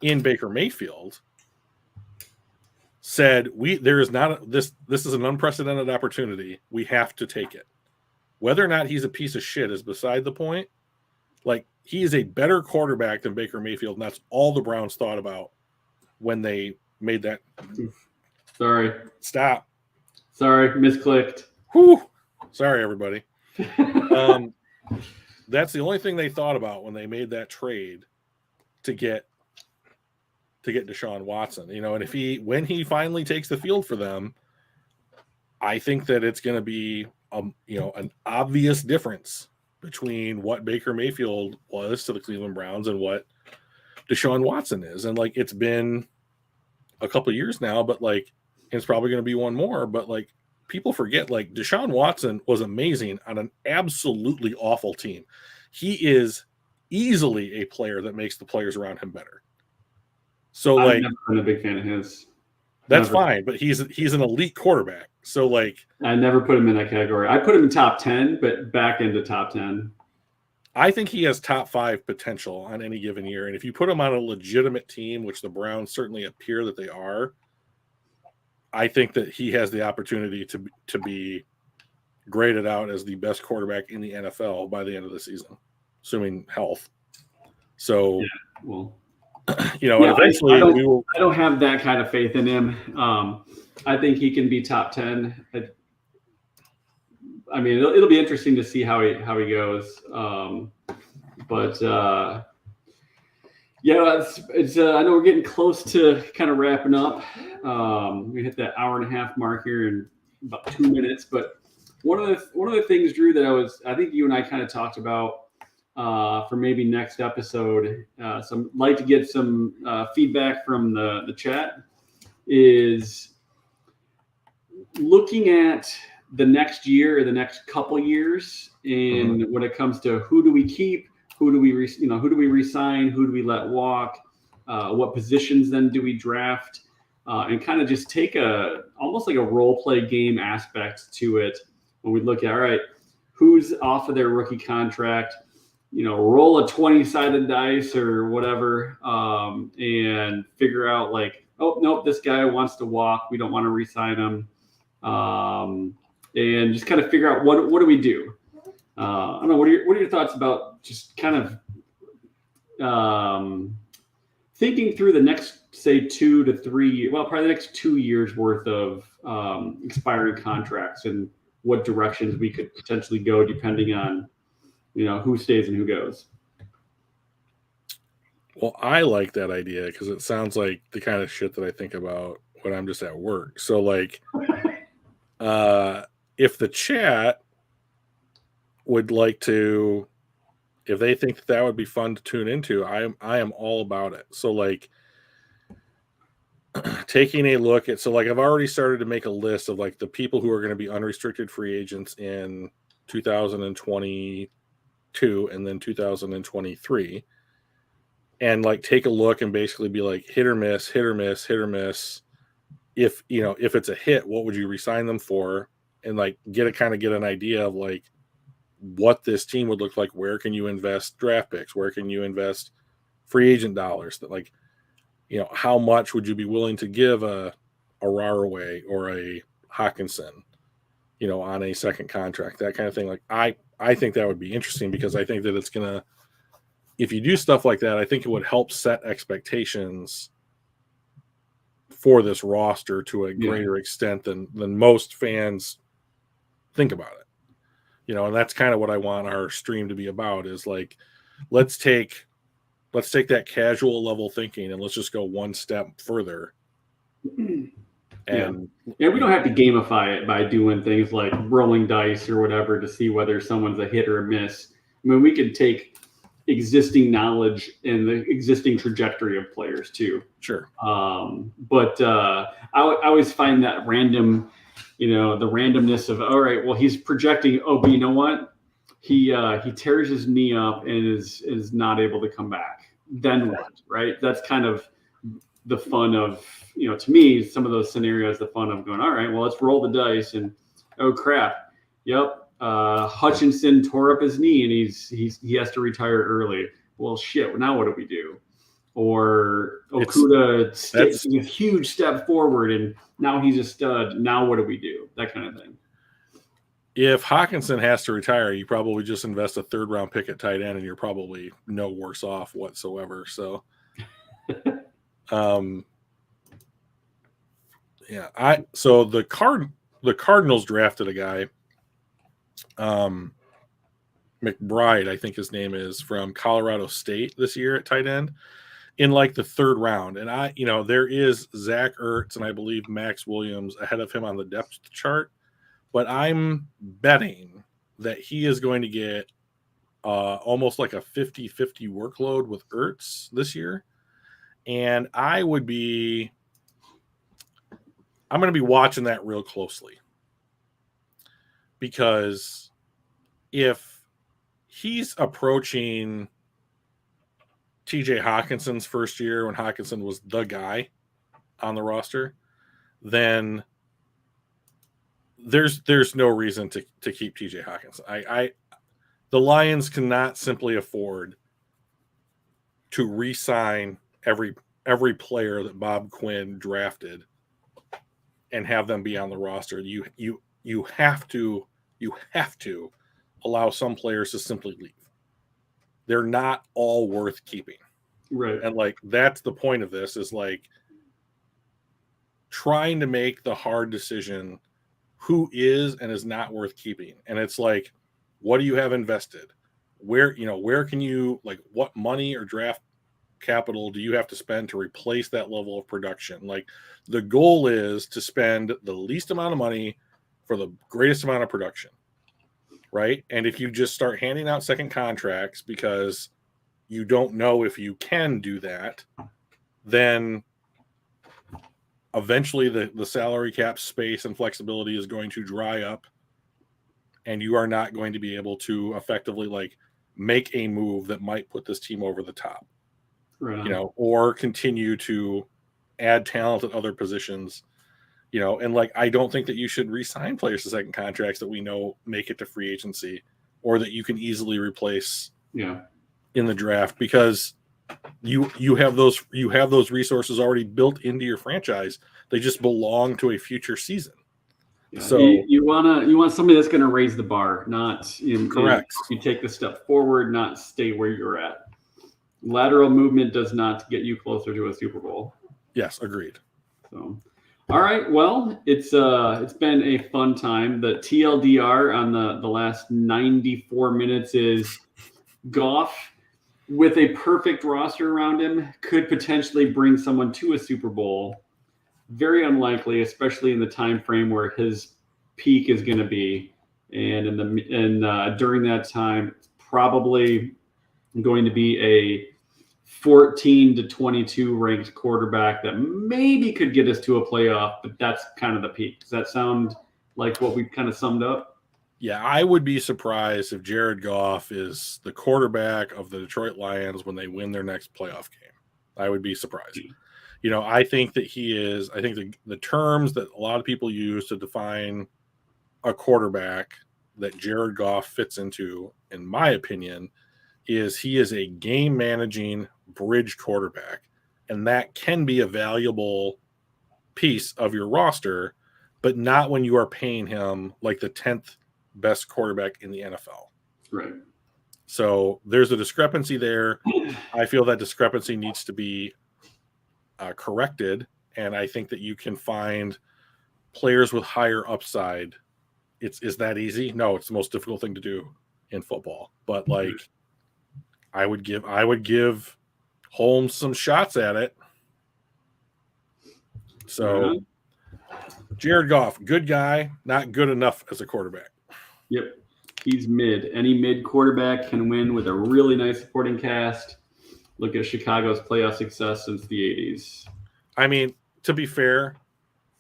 in Baker Mayfield, said, this is an unprecedented opportunity. We have to take it. Whether or not he's a piece of shit is beside the point. Like, he is a better quarterback than Baker Mayfield, and that's all the Browns thought about when they made that. Sorry. Stop. Sorry, misclicked. Whew. Sorry, everybody. That's the only thing they thought about when they made that trade to get Deshaun Watson, and when he finally takes the field for them, I think that it's going to be an obvious difference between what Baker Mayfield was to the Cleveland Browns and what Deshaun Watson is. And like, it's been a couple of years now, but like, it's probably going to be one more, but like, people forget, like, Deshaun Watson was amazing on an absolutely awful team. He is easily a player that makes the players around him better. So like, I've never been a big fan of his. That's fine, but he's an elite quarterback. So like, I never put him in that category. I put him in top 10, but back into top 10. I think he has top 5 potential on any given year. And if you put him on a legitimate team, which the Browns certainly appear that they are, I think that he has the opportunity to be graded out as the best quarterback in the NFL by the end of the season, assuming health. So, yeah, well, eventually I don't have that kind of faith in him. I think he can be top 10. I mean, it'll be interesting to see how he goes. But it's I know we're getting close to kind of wrapping up. We hit that hour and a half mark here in about 2 minutes. But one of the things, Drew, that I think you and I kind of talked about for maybe next episode. So I'd like to get some feedback from the chat, is looking at the next year or the next couple years, and when it comes to who do we keep, who do we resign, who do we let walk, what positions then do we draft, and kind of just take almost like a role play game aspect to it when we look at, all right, who's off of their rookie contract, roll a 20-sided dice or whatever, and figure out like, oh, nope, this guy wants to walk. We don't want to re-sign him. And just kind of figure out what do we do? I don't know. What are your thoughts about just kind of thinking through the next, say, 2 to 3, probably the next 2 years worth of expiring contracts and what directions we could potentially go depending on, who stays and who goes. Well, I like that idea because it sounds like the kind of shit that I think about when I'm just at work. So like, if the chat would like to, if they think that would be fun to tune into, I am all about it. So like, taking a look at, so like I've already started to make a list of like the people who are going to be unrestricted free agents in 2022 and then 2023, and like take a look and basically be like hit or miss, hit or miss, hit or miss. If if it's a hit, what would you resign them for? And like get an idea of like what this team would look like. Where can you invest draft picks? Where can you invest free agent dollars? That like, how much would you be willing to give a Raraway or a Hawkinson, on a second contract, that kind of thing. Like I think that would be interesting, because I think that it's gonna, if you do stuff like that, I think it would help set expectations for this roster to a greater extent than most fans think about it. And that's kind of what I want our stream to be about, is like, let's take that casual level thinking and let's just go one step further. And we don't have to gamify it by doing things like rolling dice or whatever to see whether someone's a hit or a miss. I mean, we could take existing knowledge and the existing trajectory of players too. Sure. But I always find that random, the randomness of, all right, well, he's projecting, but you know what? He tears his knee up and is not able to come back. Then what, right? That's kind of the fun of, to me, some of those scenarios, the fun of going, all right, well, let's roll the dice, and oh crap, yep, Hutchinson tore up his knee and he has to retire early. Well, shit, now what do we do? Or Okuda takes a huge step forward and now he's a stud. Now what do we do? That kind of thing. If Hawkinson has to retire, you probably just invest a 3rd round pick at tight end and you're probably no worse off whatsoever. So, so the Cardinals drafted a guy, McBride, I think his name is, from Colorado State this year at tight end in like the 3rd round. And there is Zach Ertz and I believe Max Williams ahead of him on the depth chart, but I'm betting that he is going to get almost like a 50-50 workload with Ertz this year. And I'm going to be watching that real closely, because if he's approaching TJ Hawkinson's first year, when Hawkinson was the guy on the roster, then there's no reason to keep TJ Hawkinson. The Lions cannot simply afford to re-sign every player that Bob Quinn drafted and have them be on the roster. You have to allow some players to simply leave. They're not all worth keeping. Right. And like, that's the point of this, is like trying to make the hard decision who is and is not worth keeping. And it's like, what do you have invested? Where can you, like, what money or draft capital do you have to spend to replace that level of production? Like, the goal is to spend the least amount of money for the greatest amount of production, right? And if you just start handing out second contracts because you don't know if you can do that, then eventually the salary cap space and flexibility is going to dry up, and you are not going to be able to effectively like make a move that might put this team over the top. Right. Or continue to add talent at other positions, and like, I don't think that you should re-sign players to second contracts that we know make it to free agency or that you can easily replace in the draft, because you have those resources already built into your franchise. They just belong to a future season. Yeah. So you want somebody that's going to raise the bar, not correct. You take the step forward, not stay where you're at. Lateral movement does not get you closer to a Super Bowl. Yes, agreed. So, all right. Well, it's been a fun time. The TLDR on the last 94 minutes is Goff, with a perfect roster around him, could potentially bring someone to a Super Bowl. Very unlikely, especially in the time frame where his peak is going to be, and during that time, it's probably going to be a 14 to 22 ranked quarterback that maybe could get us to a playoff, but that's kind of the peak. Does that sound like what we've kind of summed up? Yeah, I would be surprised if Jared Goff is the quarterback of the Detroit Lions when they win their next playoff game. I would be surprised. I think that he is. I think the terms that a lot of people use to define a quarterback that Jared Goff fits into, in my opinion, is he is a game managing bridge quarterback. And that can be a valuable piece of your roster, but not when you are paying him like the 10th best quarterback in the NFL. Right. So there's a discrepancy there. I feel that discrepancy needs to be corrected. And I think that you can find players with higher upside. Is that easy? No, it's the most difficult thing to do in football. But like, I would give Holmes some shots at it. So Jared Goff, good guy, not good enough as a quarterback. Yep. He's mid. Any mid quarterback can win with a really nice supporting cast. Look at Chicago's playoff success since the 80s. I mean, to be fair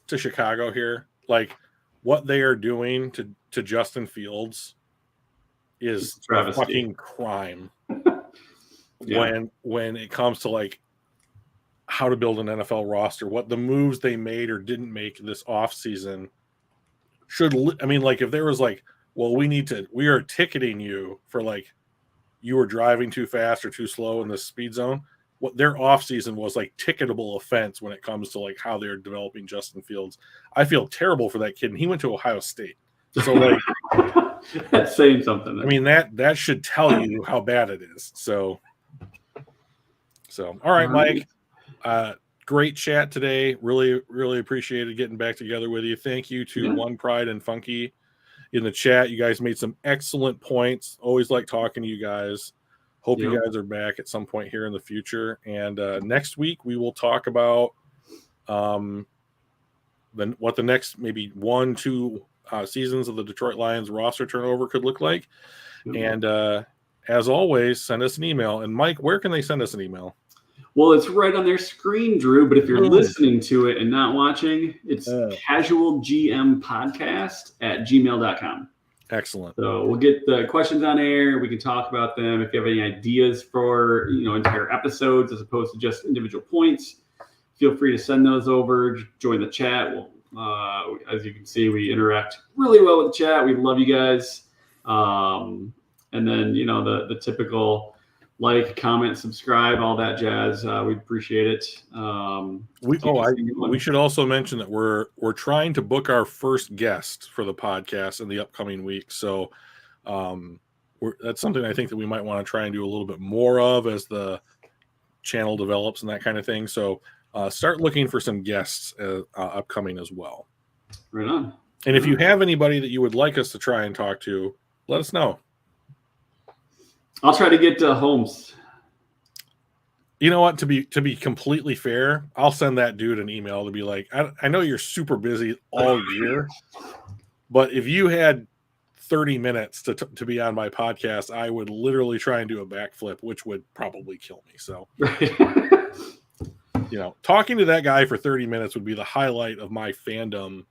to Chicago here, like what they are doing to Justin Fields is a fucking crime. Yeah. When it comes to like how to build an NFL roster, what the moves they made or didn't make this offseason like if there was like, well, we are ticketing you for like you were driving too fast or too slow in the speed zone. What their offseason was like ticketable offense when it comes to like how they're developing Justin Fields. I feel terrible for that kid. And he went to Ohio State. So like that's saying something. I mean, that should tell you how bad it is. So all right, Mike. Great chat today. Really, really appreciated getting back together with you. Thank you to One Pride and Funky in the chat. You guys made some excellent points. Always like talking to you guys. Hope you guys are back at some point here in the future. And next week we will talk about what the next maybe 1-2 seasons of the Detroit Lions roster turnover could look like. And as always, send us an email. And Mike, where can they send us an email? Well, it's right on their screen, Drew. But if you're listening to it and not watching, it's casualgmpodcast@gmail.com. Excellent. So we'll get the questions on air. We can talk about them. If you have any ideas for entire episodes as opposed to just individual points, feel free to send those over. Join the chat. We'll, as you can see, we interact really well with the chat. We love you guys. And then the typical like, comment, subscribe, all that jazz. We'd appreciate it. We should also mention that we're trying to book our first guest for the podcast in the upcoming week. So that's something I think that we might want to try and do a little bit more of as the channel develops and that kind of thing. So start looking for some guests upcoming as well. Right on. And if you have anybody that you would like us to try and talk to, let us know. I'll try to get Holmes. You know what? To be completely fair, I'll send that dude an email to be like, I know you're super busy all year, but if you had 30 minutes to be on my podcast, I would literally try and do a backflip, which would probably kill me. So, talking to that guy for 30 minutes would be the highlight of my fandom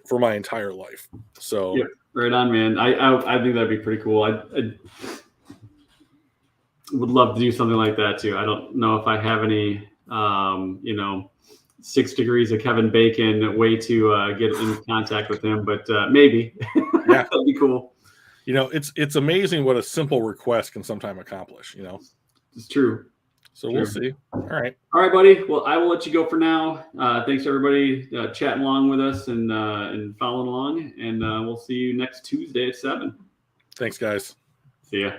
for my entire life. So, yeah, right on, man. I think that'd be pretty cool. I would love to do something like that too. I don't know if I have any, 6 degrees of Kevin Bacon way to get in contact with him, but maybe. Yeah, that'd be cool. It's amazing what a simple request can sometimes accomplish. It's true. So we'll see. All right, buddy. Well, I will let you go for now. Thanks everybody chatting along with us and following along, and we'll see you next Tuesday at 7. Thanks, guys. See ya.